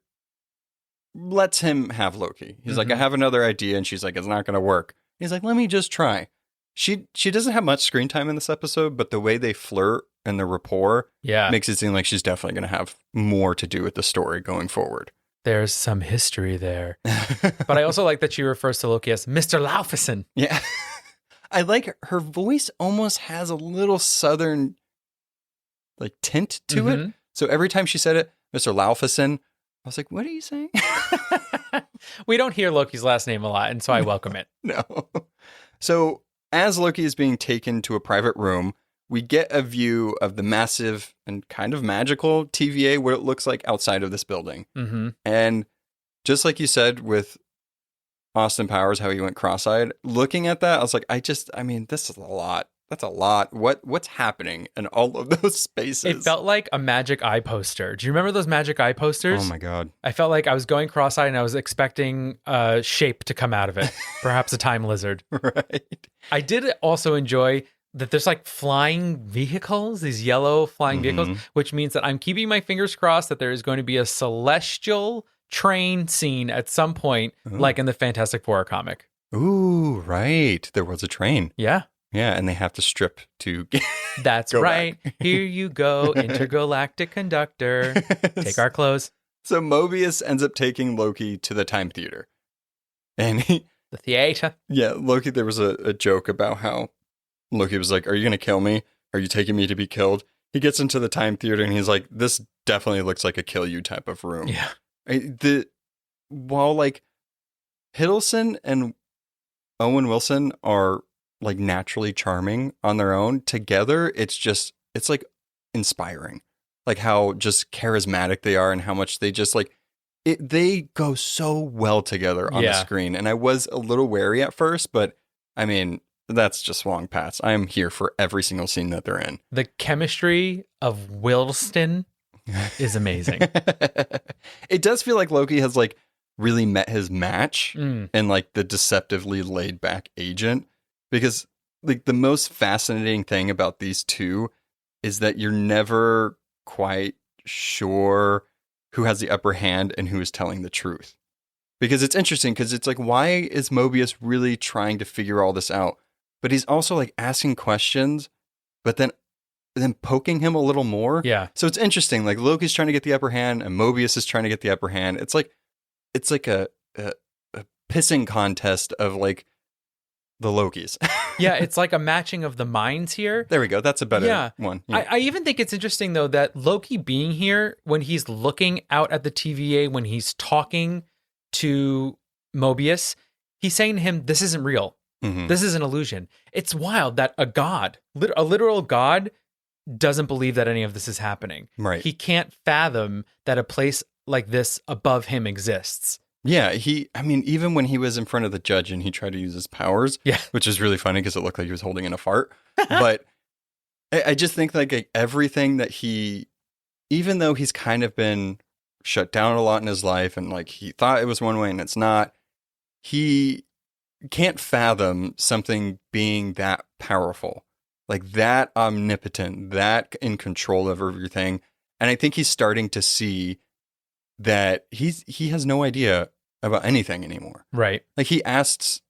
Speaker 3: lets him have Loki. He's like, I have another idea, and she's like, it's not going to work. He's like, let me just try. She doesn't have much screen time in this episode, but the way they flirt and the rapport makes it seem like she's definitely going to have more to do with the story going forward.
Speaker 4: There's some history there. But I also like that she refers to Loki as Mr. Laufeyson.
Speaker 3: Yeah. I like her voice almost has a little southern like tint to it. So every time she said it, Mr. Laufeyson, I was like, what are you saying?
Speaker 4: We don't hear Loki's last name a lot, and so I welcome it.
Speaker 3: No. So as Loki is being taken to a private room, we get a view of the massive and kind of magical TVA, what it looks like outside of this building. And just like you said with Austin Powers, how he went cross-eyed, looking at that, I was like, I mean, this is a lot. That's a lot. What's happening in all of those spaces?
Speaker 4: It felt like a Magic Eye poster. Do you remember those Magic Eye posters?
Speaker 3: Oh my God.
Speaker 4: I felt like I was going cross-eyed and I was expecting a shape to come out of it. Perhaps a time lizard.
Speaker 3: Right.
Speaker 4: I did also enjoy that there's like flying vehicles, these yellow flying vehicles, which means that I'm keeping my fingers crossed that there is going to be a celestial train scene at some point, like in the Fantastic Four comic.
Speaker 3: Ooh, right. There was a train.
Speaker 4: Yeah.
Speaker 3: Yeah, and they have to strip to
Speaker 4: That's
Speaker 3: go
Speaker 4: right.
Speaker 3: back.
Speaker 4: Here you go, intergalactic conductor. Take our clothes.
Speaker 3: So Mobius ends up taking Loki to the time theater. And
Speaker 4: The theater.
Speaker 3: yeah, Loki, there was a joke about how Loki was like, are you going to kill me? Are you taking me to be killed? He gets into the time theater and he's like, this definitely looks like a kill you type of room.
Speaker 4: Yeah.
Speaker 3: While like Hiddleston and Owen Wilson are like naturally charming on their own, together it's like inspiring, like how just charismatic they are and how much they just like it. They go so well together on the screen, and I was a little wary at first, but I mean that's just long past. I am here for every single scene that they're in.
Speaker 4: The chemistry of Wilston is amazing.
Speaker 3: It does feel like Loki has like really met his match in like the deceptively laid back agent, because like the most fascinating thing about these two is that you're never quite sure who has the upper hand and who is telling the truth. Because it's interesting, because it's like, why is Mobius really trying to figure all this out? But he's also like asking questions, but then poking him a little more.
Speaker 4: Yeah.
Speaker 3: So it's interesting. Like Loki's trying to get the upper hand and Mobius is trying to get the upper hand. It's like a pissing contest of like the Lokis.
Speaker 4: Yeah, it's like a matching of the minds here.
Speaker 3: There we go. That's a better one. Yeah.
Speaker 4: I even think it's interesting, though, that Loki being here, when he's looking out at the TVA, when he's talking to Mobius, he's saying to him, this isn't real. This is an illusion. It's wild that a god, a literal god, doesn't believe that any of this is happening.
Speaker 3: Right.
Speaker 4: He can't fathom that a place like this above him exists.
Speaker 3: Yeah, even when he was in front of the judge and he tried to use his powers,
Speaker 4: Yeah.
Speaker 3: which is really funny because it looked like he was holding in a fart. But I just think like everything that even though he's kind of been shut down a lot in his life and like he thought it was one way and it's not, he can't fathom something being that powerful, like that omnipotent, that in control of everything. And I think he's starting to see that he has no idea about anything anymore.
Speaker 4: Right.
Speaker 3: Like he asks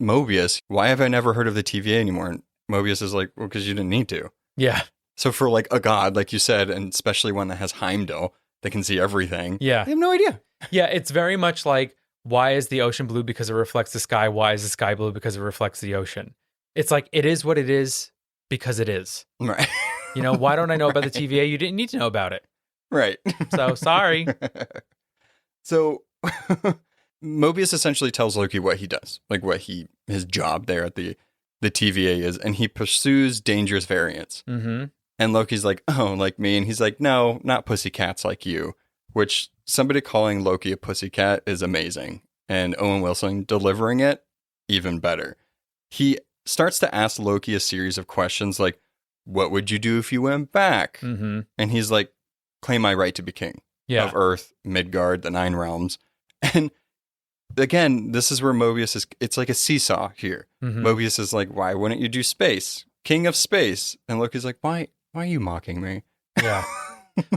Speaker 3: Mobius, why have I never heard of the TVA anymore? And Mobius is like, well, because you didn't need to.
Speaker 4: Yeah.
Speaker 3: So for like a god, like you said, and especially one that has Heimdall, that can see everything.
Speaker 4: Yeah.
Speaker 3: They have no idea.
Speaker 4: Yeah, it's very much like, why is the ocean blue? Because it reflects the sky. Why is the sky blue? Because it reflects the ocean. It's like, it is what it is because it is.
Speaker 3: Right.
Speaker 4: You know, why don't I know about the TVA? You didn't need to know about it.
Speaker 3: Right.
Speaker 4: So sorry.
Speaker 3: So Mobius essentially tells Loki what he does, like what his job there at the TVA is, and he pursues dangerous variants.
Speaker 4: Mm-hmm.
Speaker 3: And Loki's like, oh, like me. And he's like, no, not pussycats like you, which somebody calling Loki a pussycat is amazing. And Owen Wilson delivering it, even better. He starts to ask Loki a series of questions like, what would you do if you went back?
Speaker 4: Mm-hmm.
Speaker 3: And he's like, claim my right to be king of Earth, Midgard, the Nine Realms. And again, this is where Mobius it's like a seesaw here.
Speaker 4: Mm-hmm.
Speaker 3: Mobius is like, why wouldn't you do space? King of space. And Loki's like, why are you mocking me?
Speaker 4: Yeah.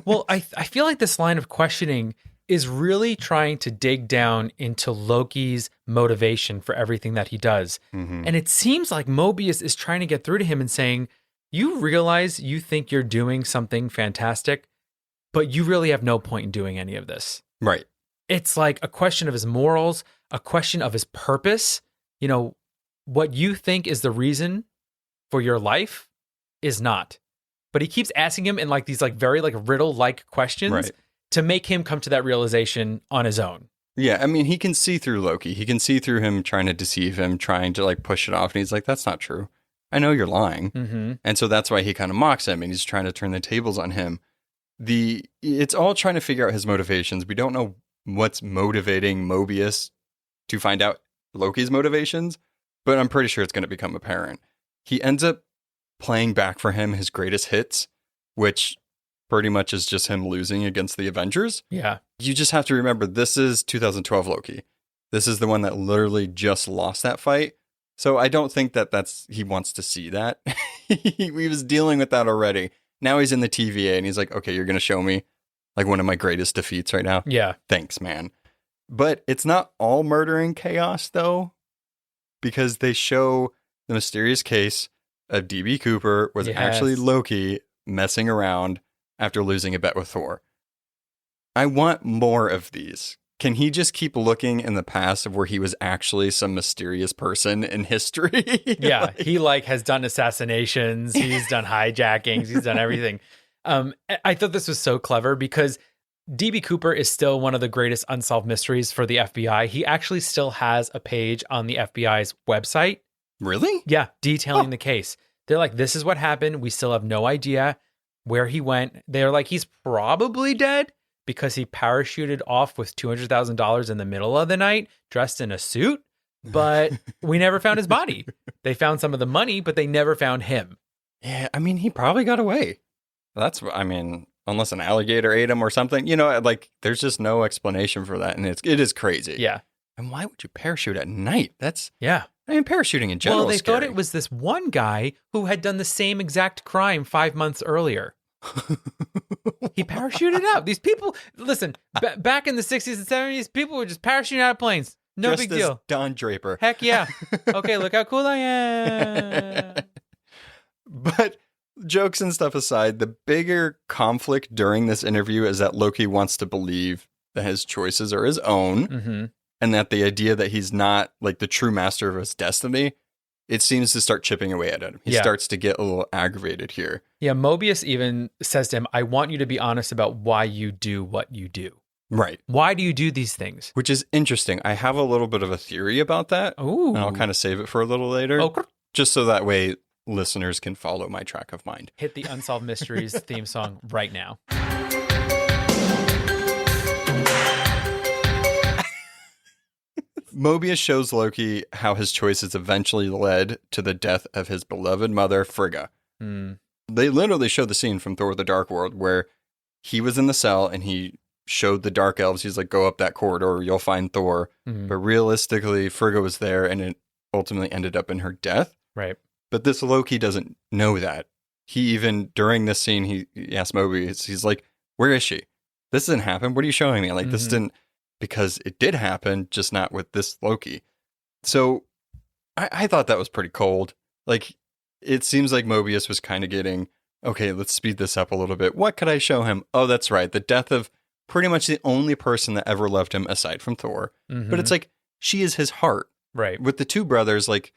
Speaker 4: Well, I feel like this line of questioning is really trying to dig down into Loki's motivation for everything that he does.
Speaker 3: Mm-hmm.
Speaker 4: And it seems like Mobius is trying to get through to him and saying, you realize you think you're doing something fantastic, but you really have no point in doing any of this.
Speaker 3: Right.
Speaker 4: It's like a question of his morals, a question of his purpose. You know, what you think is the reason for your life is not. But he keeps asking him in like these like very like riddle-like questions to make him come to that realization on his own.
Speaker 3: Yeah, I mean, he can see through Loki. He can see through him trying to deceive him, trying to like push it off. And he's like, that's not true. I know you're lying.
Speaker 4: Mm-hmm.
Speaker 3: And so that's why he kind of mocks him and he's trying to turn the tables on him. It's all trying to figure out his motivations. We don't know what's motivating Mobius to find out Loki's motivations, but I'm pretty sure it's going to become apparent. He ends up playing back for him his greatest hits, which pretty much is just him losing against the Avengers.
Speaker 4: Yeah.
Speaker 3: You just have to remember, this is 2012 Loki. This is the one that literally just lost that fight. So I don't think he wants to see that. He was dealing with that already. Now he's in the TVA and he's like, okay, you're going to show me like one of my greatest defeats right now.
Speaker 4: Yeah.
Speaker 3: Thanks, man. But it's not all murder and chaos though, because they show the mysterious case of DB Cooper was actually Loki messing around after losing a bet with Thor. I want more of these. Can he just keep looking in the past of where he was actually some mysterious person in history?
Speaker 4: Yeah, he like has done assassinations, he's done hijackings, he's done everything. I thought this was so clever because DB Cooper is still one of the greatest unsolved mysteries for the FBI. He actually still has a page on the FBI's website.
Speaker 3: Really?
Speaker 4: Yeah, detailing the case. They're like, this is what happened. We still have no idea where he went. They're like, he's probably dead because he parachuted off with $200,000 in the middle of the night, dressed in a suit. But we never found his body. They found some of the money, but they never found him.
Speaker 3: Yeah, I mean, he probably got away. Unless an alligator ate him or something, like there's just no explanation for that. And it is crazy.
Speaker 4: Yeah.
Speaker 3: And why would you parachute at night?
Speaker 4: Yeah.
Speaker 3: Parachuting in general.
Speaker 4: Well, they
Speaker 3: is scary.
Speaker 4: thought it was this one guy who had done the same exact crime 5 months earlier. He parachuted out. These people, listen, back in the 60s and 70s, people were just parachuting out of planes. No
Speaker 3: Dressed
Speaker 4: big deal.
Speaker 3: as Don Draper.
Speaker 4: Heck yeah. Okay, look how cool I am.
Speaker 3: But jokes and stuff aside, the bigger conflict during this interview is that Loki wants to believe that his choices are his own.
Speaker 4: Mm-hmm.
Speaker 3: And that the idea that he's not like the true master of his destiny, it seems to start chipping away at him. He starts to get a little aggravated here.
Speaker 4: Yeah, Mobius even says to him, I want you to be honest about why you do what you do.
Speaker 3: Right.
Speaker 4: Why do you do these things?
Speaker 3: Which is interesting. I have a little bit of a theory about that.
Speaker 4: Ooh.
Speaker 3: And I'll kind of save it for a little later.
Speaker 4: Oh.
Speaker 3: Just so that way listeners can follow my track of mind.
Speaker 4: Hit the Unsolved Mysteries theme song right now.
Speaker 3: Mobius shows Loki how his choices eventually led to the death of his beloved mother, Frigga. They literally show the scene from Thor the Dark World where he was in the cell and he showed the Dark Elves, he's like, go up that corridor, you'll find Thor. But realistically, Frigga was there and it ultimately ended up in her death.
Speaker 4: Right.
Speaker 3: But this Loki doesn't know that. He even, during this scene, he asked Mobius, he's like, where is she? This didn't happen. What are you showing me? Like, this didn't, because it did happen, just not with this Loki. So I thought that was pretty cold. Like, it seems like Mobius was kind of getting, okay, let's speed this up a little bit. What could I show him? Oh, that's right. The death of pretty much the only person that ever loved him aside from Thor. But it's like, she is his heart.
Speaker 4: Right.
Speaker 3: With the two brothers, like,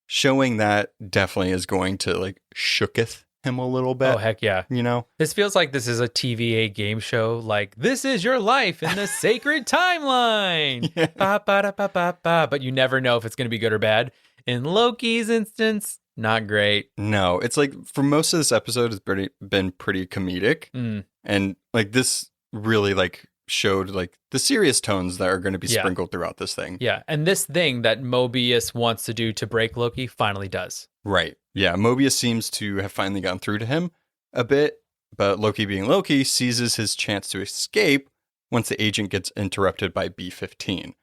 Speaker 3: showing that definitely is going to, like, shooketh him a little bit.
Speaker 4: Oh, heck yeah.
Speaker 3: You know?
Speaker 4: This feels like this is a TVA game show. Like, this is your life in the sacred timeline.
Speaker 3: Yeah.
Speaker 4: Ba, ba, da, ba, ba, ba. But you never know if it's going to be good or bad. In Loki's instance, not great.
Speaker 3: No, it's like, for most of this episode, it's been pretty comedic. And, like, this really, like, showed, like, the serious tones that are going to be sprinkled throughout this thing.
Speaker 4: Yeah, and this thing that Mobius wants to do to break Loki finally does.
Speaker 3: Right. Yeah, Mobius seems to have finally gotten through to him a bit, but Loki being Loki seizes his chance to escape once the agent gets interrupted by B-15.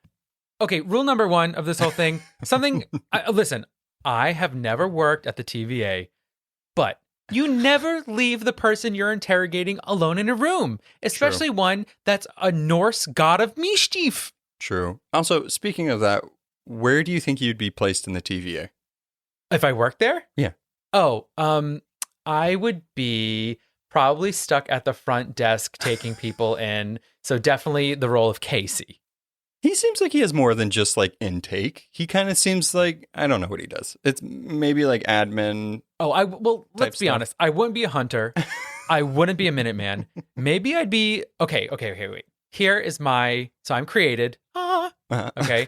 Speaker 4: Okay, rule number 1 of this whole thing, listen, I have never worked at the TVA, but you never leave the person you're interrogating alone in a room, especially one that's a Norse god of mischief.
Speaker 3: True. Also, speaking of that, where do you think you'd be placed in the TVA?
Speaker 4: If I worked there?
Speaker 3: Yeah.
Speaker 4: Oh, I would be probably stuck at the front desk taking people in. So definitely the role of Casey.
Speaker 3: He seems like he has more than just, like, intake. He kind of seems like, I don't know what he does. It's maybe like admin.
Speaker 4: Oh, let's be honest. I wouldn't be a hunter. I wouldn't be a Minuteman. Maybe I'd be, okay, wait. Here is so I'm created. Okay.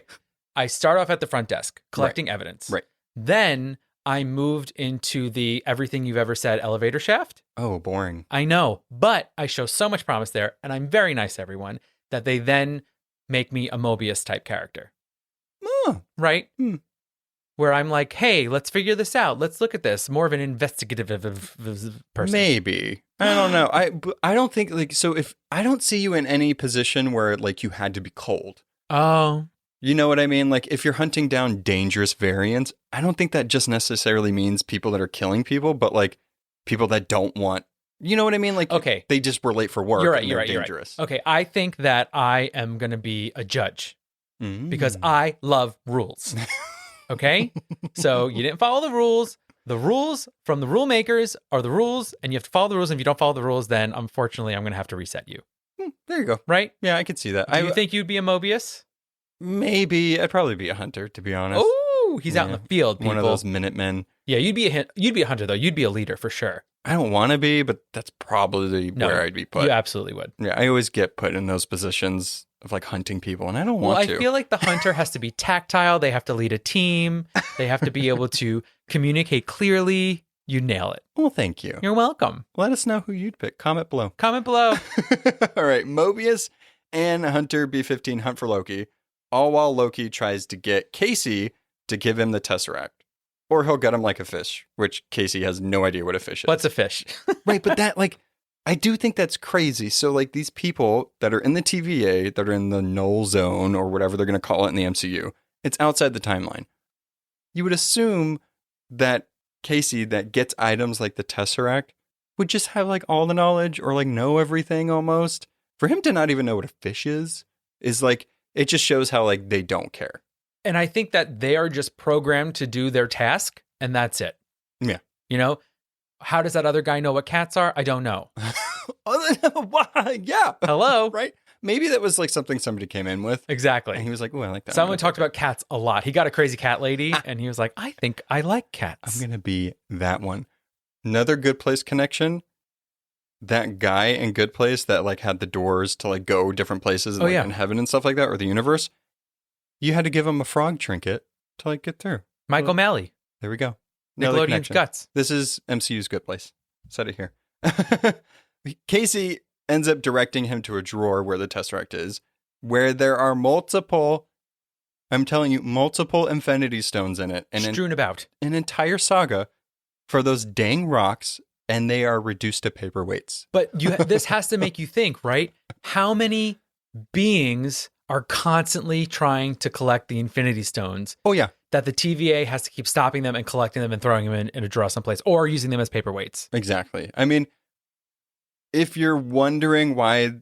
Speaker 4: I start off at the front desk collecting evidence.
Speaker 3: Right.
Speaker 4: Then I moved into the everything you've ever said elevator shaft.
Speaker 3: Oh, boring.
Speaker 4: I know, but I show so much promise there, and I'm very nice to everyone, that they then make me a Mobius type character. Right? Where I'm like, hey, let's figure this out. Let's look at this. More of an investigative person.
Speaker 3: Maybe. I don't know. I don't think, like, so if I don't see you in any position where, like, you had to be cold.
Speaker 4: Oh.
Speaker 3: You know what I mean? Like, if you're hunting down dangerous variants, I don't think that just necessarily means people that are killing people, but, like, people that don't want, you know what I mean? Like,
Speaker 4: okay,
Speaker 3: they just were late for work.
Speaker 4: You're right.
Speaker 3: And
Speaker 4: You're
Speaker 3: they're
Speaker 4: right.
Speaker 3: dangerous.
Speaker 4: You're right. Okay, I think that I am going to be a judge because I love rules. Okay, so you didn't follow the rules. The rules from the rule makers are the rules, and you have to follow the rules. And if you don't follow the rules, then unfortunately, I'm going to have to reset you.
Speaker 3: There you go.
Speaker 4: Right?
Speaker 3: Yeah, I could see that.
Speaker 4: Do you think you'd be a Mobius?
Speaker 3: Maybe. I'd probably be a hunter, to be honest.
Speaker 4: Oh, he's out in the field, people.
Speaker 3: One of those Minutemen.
Speaker 4: Yeah, you'd be a hunter though. You'd be a leader for sure.
Speaker 3: I don't want to be, but that's probably where I'd be put.
Speaker 4: You absolutely would.
Speaker 3: Yeah, I always get put in those positions of, like, hunting people, and I don't want to.
Speaker 4: I feel like the hunter has to be tactile. They have to lead a team. They have to be able to communicate clearly. You nail it.
Speaker 3: Well, thank you.
Speaker 4: You're welcome.
Speaker 3: Let us know who you'd pick. Comment below.
Speaker 4: Comment below.
Speaker 3: All right, Mobius and Hunter B-15 hunt for Loki, all while Loki tries to get Casey to give him the Tesseract. Or he'll get him like a fish, which Casey has no idea what a fish is.
Speaker 4: What's a fish?
Speaker 3: Right, but that, like, I do think that's crazy. So, like, these people that are in the TVA, that are in the null zone, or whatever they're going to call it in the MCU, it's outside the timeline. You would assume that Casey, that gets items like the Tesseract, would just have, like, all the knowledge, or, like, know everything almost. For him to not even know what a fish is like, it just shows how, like, they don't care.
Speaker 4: And I think that they are just programmed to do their task, and that's it.
Speaker 3: Yeah.
Speaker 4: You know, how does that other guy know what cats are? I don't know.
Speaker 3: Yeah.
Speaker 4: Hello?
Speaker 3: Right? Maybe that was, like, something somebody came in with.
Speaker 4: Exactly.
Speaker 3: And he was like, oh, I like that.
Speaker 4: Someone talked about cats a lot. He got a crazy cat lady, and he was like, I think I like cats.
Speaker 3: I'm going to be that one. Another Good Place connection. That guy in Good Place that, like, had the doors to, like, go different places in heaven and stuff like that, or the universe. You had to give him a frog trinket to, like, get through.
Speaker 4: Mike O'Malley.
Speaker 3: There we go. Another
Speaker 4: Nickelodeon's
Speaker 3: connection.
Speaker 4: guts.
Speaker 3: This is MCU's good place. Said it here. Casey ends up directing him to a drawer where the Tesseract is, where there are multiple, I'm telling you, multiple Infinity Stones in it. And
Speaker 4: Strewn about.
Speaker 3: an entire saga for those dang rocks, and they are reduced to paperweights.
Speaker 4: But this has to make you think, right? How many beings are constantly trying to collect the Infinity Stones
Speaker 3: Oh, yeah.
Speaker 4: that the TVA has to keep stopping them and collecting them and throwing them in a drawer someplace, or using them as paperweights?
Speaker 3: Exactly. I mean, if you're wondering why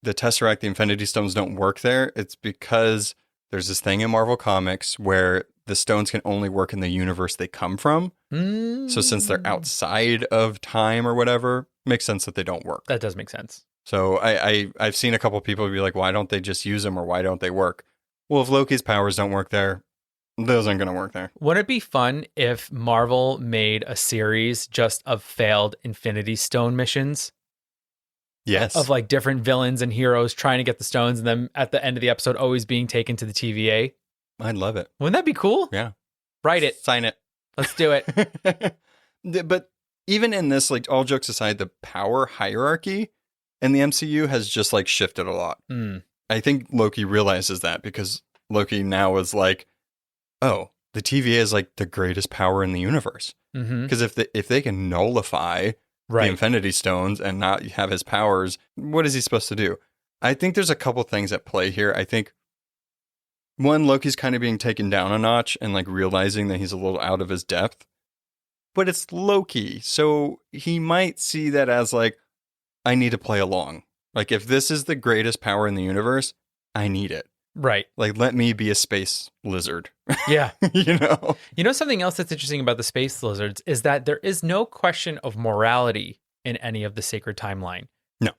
Speaker 3: the Tesseract, the Infinity Stones don't work there, it's because there's this thing in Marvel Comics where the stones can only work in the universe they come from. So since they're outside of time or whatever, makes sense that they don't work.
Speaker 4: That does make sense.
Speaker 3: So I've seen a couple people be like, why don't they just use them, or why don't they work? Well, if Loki's powers don't work there, those aren't going to work there.
Speaker 4: Wouldn't it be fun if Marvel made a series just of failed Infinity Stone missions?
Speaker 3: Yes.
Speaker 4: Of like different villains and heroes trying to get the stones, and then at the end of the episode always being taken to the TVA.
Speaker 3: I'd love it.
Speaker 4: Wouldn't that be cool?
Speaker 3: Yeah.
Speaker 4: Write it.
Speaker 3: Sign it.
Speaker 4: Let's do it.
Speaker 3: But even in this, like, all jokes aside, the power hierarchy in the MCU has just like shifted a lot. I think Loki realizes that, because Loki now is like, oh, the TVA is like the greatest power in the universe. Because if they can nullify the Infinity Stones and not have his powers, what is he supposed to do? I think there's a couple things at play here. I think, one, Loki's kind of being taken down a notch and like realizing that he's a little out of his depth. But it's Loki, so he might see that as like, I need to play along. Like, if this is the greatest power in the universe, I need it.
Speaker 4: Right.
Speaker 3: Like, let me be a space lizard.
Speaker 4: Yeah.
Speaker 3: You know?
Speaker 4: You know, something else that's interesting about the space lizards is that there is no question of morality in any of the sacred timeline.
Speaker 3: No.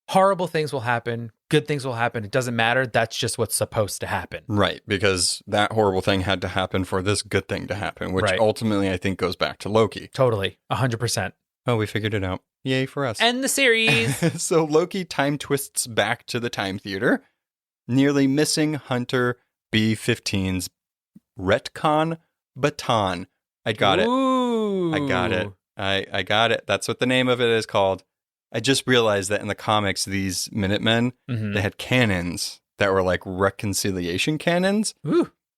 Speaker 4: Horrible things will happen. Good things will happen. It doesn't matter. That's just what's supposed to happen.
Speaker 3: Right. Because that horrible thing had to happen for this good thing to happen, which ultimately I think goes back to Loki.
Speaker 4: Totally. 100%.
Speaker 3: Oh, we figured it out. Yay for us.
Speaker 4: End the series.
Speaker 3: So Loki time twists back to the time theater, nearly missing Hunter B-15's retcon baton. I got it.
Speaker 4: Ooh.
Speaker 3: I got it. I got it. That's what the name of it is called. I just realized that in the comics, these Minutemen, they had cannons that were like reconciliation cannons,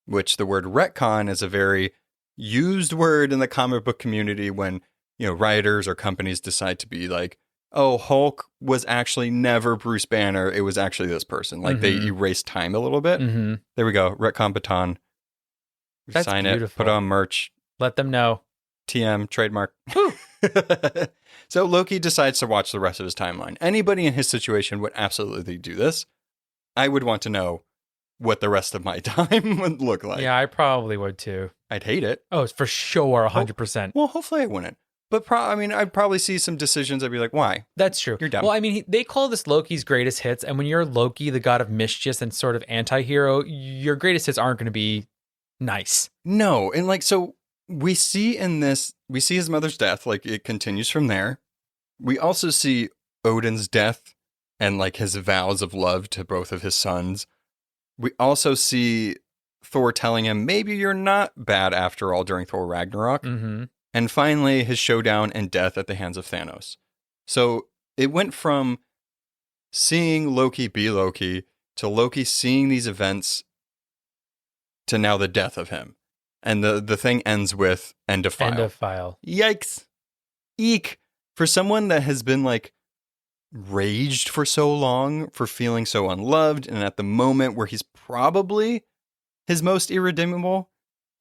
Speaker 3: which the word retcon is a very used word in the comic book community when, you know, writers or companies decide to be like, oh, Hulk was actually never Bruce Banner. It was actually this person. Like they erase time a little bit. There we go. Retcon baton.
Speaker 4: That's
Speaker 3: Sign
Speaker 4: beautiful.
Speaker 3: it. Put on merch.
Speaker 4: Let them know.
Speaker 3: TM, trademark. So Loki decides to watch the rest of his timeline. Anybody in his situation would absolutely do this. I would want to know what the rest of my time would look like.
Speaker 4: Yeah, I probably would too.
Speaker 3: I'd hate it.
Speaker 4: Oh, it's for sure, 100%.
Speaker 3: Well, hopefully I wouldn't. But I'd probably see some decisions. I'd be like, why?
Speaker 4: That's true.
Speaker 3: You're dumb.
Speaker 4: Well, I mean, they call this Loki's greatest hits. And when you're Loki, the god of mischief and sort of anti-hero, your greatest hits aren't going to be nice.
Speaker 3: No. And like, so we see his mother's death. Like, it continues from there. We also see Odin's death and like his vows of love to both of his sons. We also see Thor telling him, maybe you're not bad after all, during Thor Ragnarok. And finally, his showdown and death at the hands of Thanos. So it went from seeing Loki be Loki to Loki seeing these events to now the death of him. And the thing ends with end of file.
Speaker 4: End of file.
Speaker 3: Yikes. Eek. For someone that has been like raged for so long, for feeling so unloved, and at the moment where he's probably his most irredeemable,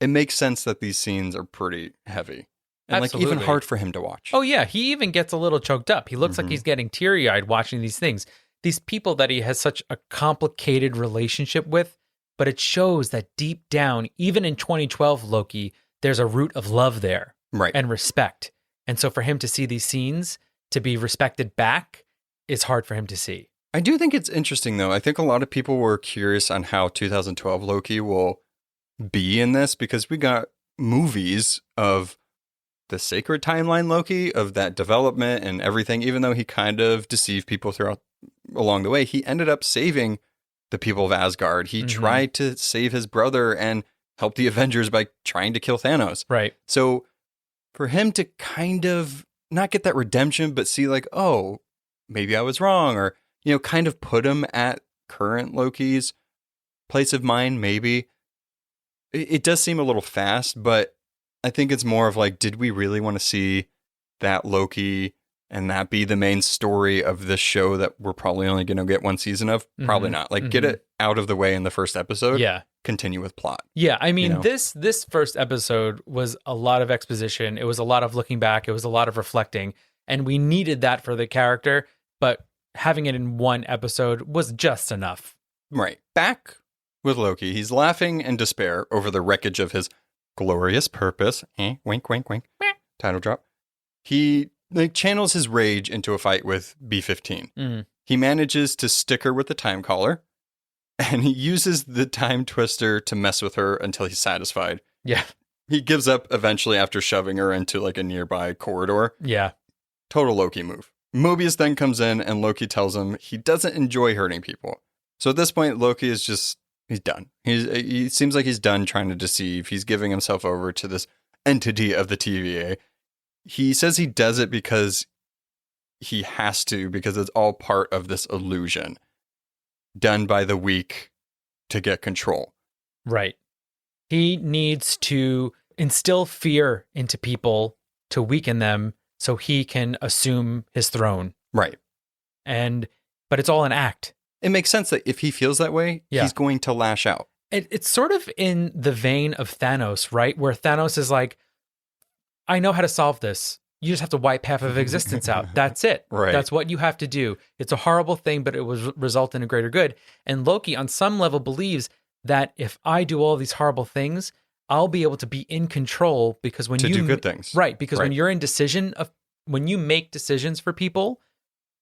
Speaker 3: it makes sense that these scenes are pretty heavy. And
Speaker 4: Absolutely.
Speaker 3: like even hard for him to watch.
Speaker 4: Oh, yeah. He even gets a little choked up. He looks like he's getting teary-eyed watching these things. These people that he has such a complicated relationship with, but it shows that deep down, even in 2012 Loki, there's a root of love there.
Speaker 3: Right.
Speaker 4: And respect. And so for him to see these scenes, to be respected back, is hard for him to see.
Speaker 3: I do think it's interesting, though. I think a lot of people were curious on how 2012 Loki will be in this, because we got movies of the sacred timeline Loki, of that development and everything. Even though he kind of deceived people along the way, he ended up saving the people of Asgard. He tried to save his brother and help the Avengers by trying to kill Thanos.
Speaker 4: Right.
Speaker 3: So for him to kind of not get that redemption, but see like, oh, maybe I was wrong, or, kind of put him at current Loki's place of mind, maybe. It does seem a little fast, but I think it's more of like, did we really want to see that Loki and that be the main story of this show that we're probably only going to get one season of? Probably not. Like, get it out of the way in the first episode.
Speaker 4: Yeah.
Speaker 3: Continue with plot.
Speaker 4: Yeah, I mean, this first episode was a lot of exposition. It was a lot of looking back. It was a lot of reflecting. And we needed that for the character, but having it in one episode was just enough.
Speaker 3: Right. Back with Loki. He's laughing in despair over the wreckage of his glorious purpose. Wink, wink, wink. Title drop. He channels his rage into a fight with B-15. He manages to stick her with the time collar, and he uses the time twister to mess with her until he's satisfied.
Speaker 4: Yeah.
Speaker 3: He gives up eventually after shoving her into like a nearby corridor.
Speaker 4: Yeah.
Speaker 3: Total Loki move. Mobius then comes in and Loki tells him he doesn't enjoy hurting people. So at this point, Loki is he's done. He seems like he's done trying to deceive. He's giving himself over to this entity of the TVA. He says he does it because he has to, because it's all part of this illusion done by the weak to get control.
Speaker 4: Right. He needs to instill fear into people to weaken them so he can assume his throne.
Speaker 3: Right.
Speaker 4: But it's all an act.
Speaker 3: It makes sense that if he feels that way, he's going to lash out.
Speaker 4: It's sort of in the vein of Thanos, right? Where Thanos is like, I know how to solve this. You just have to wipe half of existence out. That's it.
Speaker 3: Right.
Speaker 4: That's what you have to do. It's a horrible thing, but it will result in a greater good. And Loki, on some level, believes that if I do all these horrible things, I'll be able to be in control because when
Speaker 3: to do good things.
Speaker 4: Right. Because when you're in when you make decisions for people,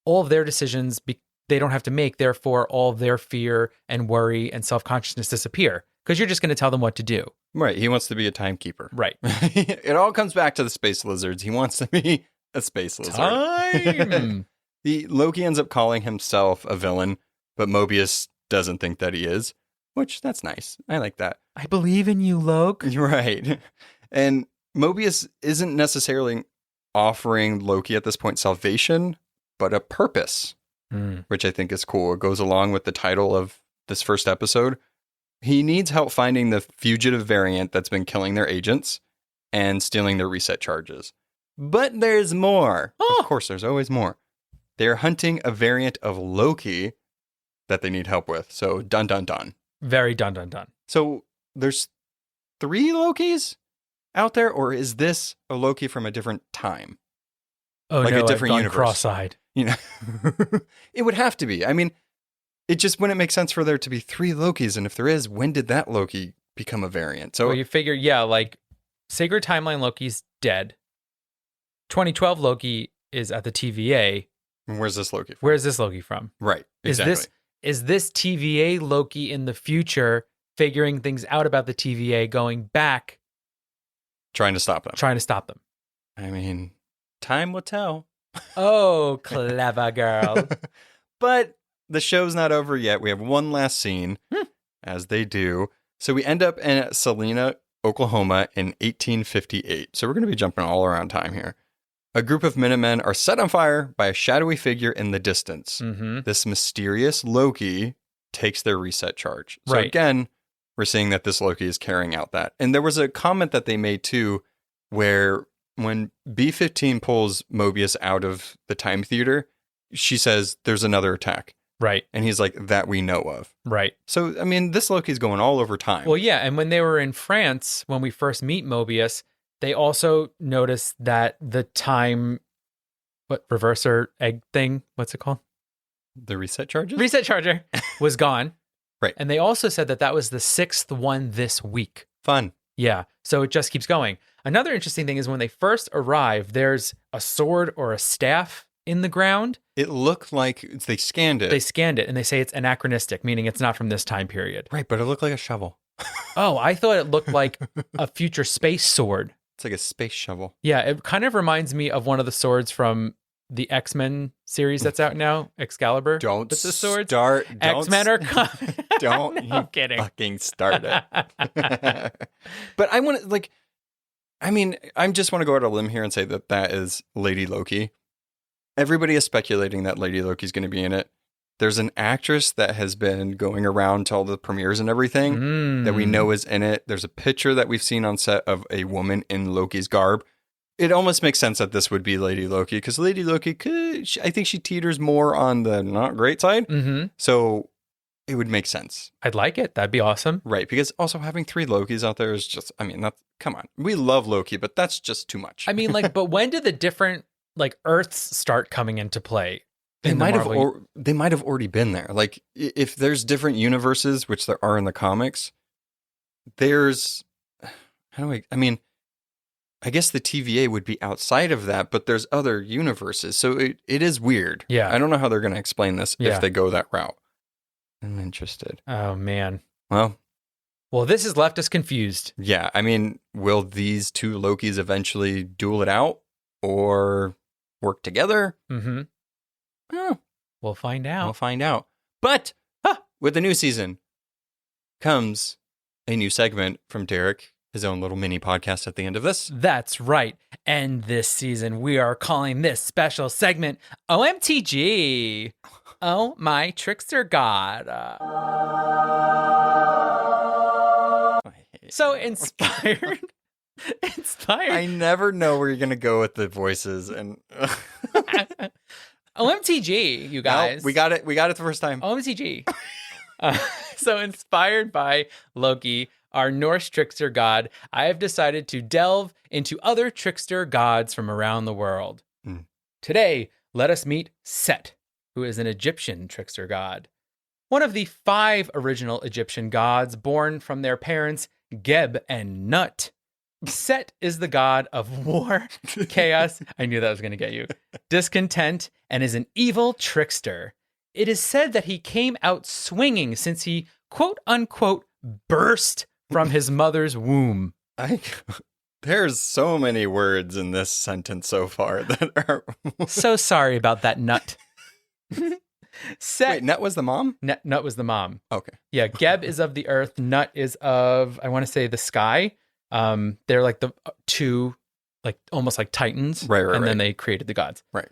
Speaker 4: all of their decisions, they don't have to make. Therefore, all of their fear and worry and self-consciousness disappear because you're just going to tell them what to do.
Speaker 3: Right. He wants to be a timekeeper.
Speaker 4: Right.
Speaker 3: It all comes back to the space lizards. He wants to be a space lizard.
Speaker 4: Time.
Speaker 3: Loki ends up calling himself a villain, but Mobius doesn't think that he is, which that's nice. I like that.
Speaker 4: I believe in you, Loki.
Speaker 3: Right. And Mobius isn't necessarily offering Loki at this point salvation, but a purpose, which I think is cool. It goes along with the title of this first episode. He needs help finding the fugitive variant that's been killing their agents and stealing their reset charges. But there's more. Oh. Of course, there's always more. They're hunting a variant of Loki that they need help with. So dun dun dun.
Speaker 4: Very dun dun dun.
Speaker 3: So there's 3 Lokis out there, or is this a Loki from a different time?
Speaker 4: Oh,
Speaker 3: like
Speaker 4: no,
Speaker 3: a different
Speaker 4: I've gone
Speaker 3: universe.
Speaker 4: cross-eyed.
Speaker 3: It would have to be. I mean, it just wouldn't make sense for there to be 3 Lokis. And if there is, when did that Loki become a variant? So
Speaker 4: well, you figure, like Sacred Timeline Loki's dead. 2012 Loki is at the TVA.
Speaker 3: Where's this Loki from?
Speaker 4: Where's this Loki from?
Speaker 3: Right. Exactly.
Speaker 4: Is this TVA Loki in the future figuring things out about the TVA, going back,
Speaker 3: trying to stop them? I mean, time will tell.
Speaker 4: Oh, clever girl.
Speaker 3: But the show's not over yet. We have one last scene, as they do. So we end up in Salina, Oklahoma in 1858. So we're going to be jumping all around time here. A group of Minutemen are set on fire by a shadowy figure in the distance. This mysterious Loki takes their reset charge. So again, we're seeing that this Loki is carrying out that. And there was a comment that they made too, where when B-15 pulls Mobius out of the time theater, she says, there's another attack.
Speaker 4: Right.
Speaker 3: And he's like, that we know of.
Speaker 4: Right.
Speaker 3: So, I mean, this Loki's going all over time.
Speaker 4: Well, yeah. And when they were in France, when we first meet Mobius, they also noticed that the time, reverser egg thing, what's it called?
Speaker 3: The reset charges?
Speaker 4: Reset charger was gone.
Speaker 3: Right.
Speaker 4: And they also said that was the 6th one this week.
Speaker 3: Fun.
Speaker 4: Yeah. So it just keeps going. Another interesting thing is when they first arrive, there's a sword or a staff in the ground.
Speaker 3: It looked like they scanned it.
Speaker 4: They scanned it and they say it's anachronistic, meaning it's not from this time period.
Speaker 3: Right. But it looked like a shovel.
Speaker 4: Oh, I thought it looked like a future space sword.
Speaker 3: It's like a space shovel.
Speaker 4: Yeah, it kind of reminds me of one of the swords from the X-Men series that's out now, Excalibur.
Speaker 3: Don't
Speaker 4: with the swords.
Speaker 3: Start.
Speaker 4: X-Men are coming.
Speaker 3: Don't
Speaker 4: no, I'm kidding.
Speaker 3: Fucking start it. But I want to I mean, I just want to go out on a limb here and say that that is Lady Loki. Everybody is speculating that Lady Loki's going to be in it. There's an actress that has been going around to all the premieres and everything that we know is in it. There's a picture that we've seen on set of a woman in Loki's garb. It almost makes sense that this would be Lady Loki because Lady Loki I think she teeters more on the not great side. So it would make sense.
Speaker 4: I'd like it. That'd be awesome.
Speaker 3: Right. Because also having 3 Lokis out there is just, I mean, that's, come on. We love Loki, but that's just too much.
Speaker 4: I mean, like, but when did the different like Earths start coming into play?
Speaker 3: They might have already been there. Like, if there's different universes, which there are in the comics, there's, I guess the TVA would be outside of that, but there's other universes. So it is weird.
Speaker 4: Yeah.
Speaker 3: I don't know how they're going to explain this if they go that route. I'm interested.
Speaker 4: Oh, man.
Speaker 3: Well,
Speaker 4: this has left us confused.
Speaker 3: Yeah. I mean, will these 2 Lokis eventually duel it out or work together? Oh,
Speaker 4: we'll find out.
Speaker 3: But with the new season comes a new segment from Derek, his own little mini podcast at the end of this.
Speaker 4: That's right. And this season, we are calling this special segment OMTG. Oh, my trickster god. So inspired.
Speaker 3: I never know where you're going to go with the voices. And
Speaker 4: OMTG, you guys.
Speaker 3: No, we got it the first time.
Speaker 4: OMTG. So inspired by Loki, our Norse trickster god, I have decided to delve into other trickster gods from around the world. Today, let us meet Set, who is an Egyptian trickster god. One of the 5 original Egyptian gods born from their parents, Geb and Nut. Set is the god of war, chaos, I knew that was going to get you, discontent, and is an evil trickster. It is said that he came out swinging since he, quote unquote, burst from his mother's womb.
Speaker 3: There's so many words in this sentence so far that are...
Speaker 4: So sorry about that, Nut.
Speaker 3: Wait, Nut was the mom?
Speaker 4: Nut was the mom.
Speaker 3: Okay.
Speaker 4: Yeah, Geb is of the earth, Nut is of, I want to say, the sky. They're like the 2, like almost like titans.
Speaker 3: Right.
Speaker 4: And then they created the gods.
Speaker 3: Right.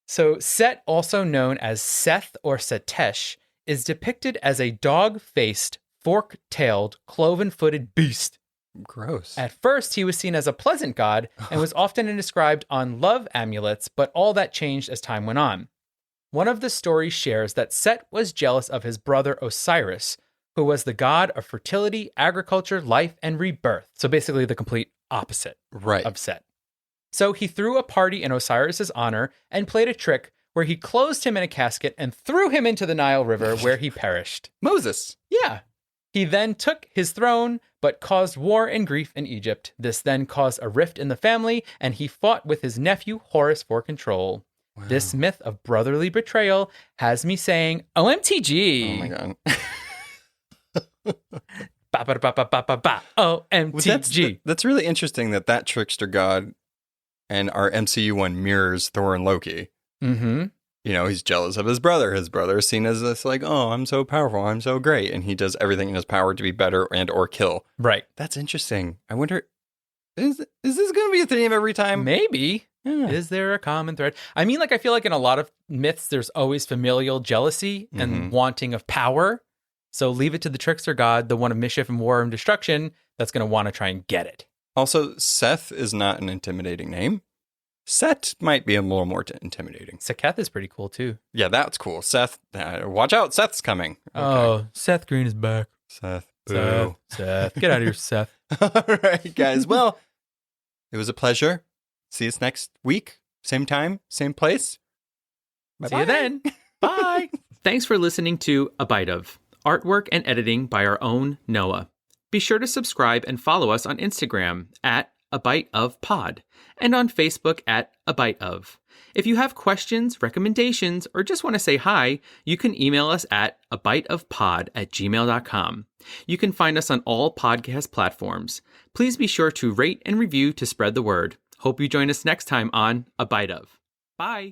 Speaker 4: So Set, also known as Seth or Setesh, is depicted as a dog-faced, fork-tailed, cloven-footed beast.
Speaker 3: Gross.
Speaker 4: At first, he was seen as a pleasant god and was often inscribed on love amulets, but all that changed as time went on. One of the stories shares that Set was jealous of his brother Osiris, who was the god of fertility, agriculture, life, and rebirth. So basically the complete opposite of Set. So he threw a party in Osiris's honor and played a trick where he closed him in a casket and threw him into the Nile River where he perished.
Speaker 3: Moses.
Speaker 4: Yeah. He then took his throne, but caused war and grief in Egypt. This then caused a rift in the family, and he fought with his nephew Horus for control. Wow. This myth of brotherly betrayal has me saying, OMTG.
Speaker 3: Oh my God.
Speaker 4: OMTG.
Speaker 3: That's really interesting that trickster god and our MCU one mirrors Thor and Loki. You know, he's jealous of his brother. His brother is seen as this like, oh, I'm so powerful, I'm so great, and he does everything in his power to be better and or kill.
Speaker 4: Right.
Speaker 3: That's interesting. I wonder, is this going to be a theme every time?
Speaker 4: Maybe.
Speaker 3: Yeah.
Speaker 4: Is there a common thread? I mean, like, I feel like in a lot of myths, there's always familial jealousy and wanting of power. So leave it to the trickster god, the one of mischief and war and destruction, that's going to want to try and get it.
Speaker 3: Also, Seth is not an intimidating name. Set might be a little more intimidating.
Speaker 4: Seketh is pretty cool, too.
Speaker 3: Yeah, that's cool. Seth, watch out, Seth's coming. Okay.
Speaker 4: Oh, Seth Green is back.
Speaker 3: Seth.
Speaker 4: Seth. Get out of here, Seth.
Speaker 3: All right, guys. Well, it was a pleasure. See us next week. Same time, same place. Bye-bye.
Speaker 4: See you then. Bye. Thanks for listening to A Bite Of, artwork and editing by our own Noah. Be sure to subscribe and follow us on Instagram at A Bite Of Pod and on Facebook at A Bite Of. If you have questions, recommendations, or just want to say hi, you can email us at abiteofpod@gmail.com. You can find us on all podcast platforms. Please be sure to rate and review to spread the word. Hope you join us next time on A Bite Of. Bye.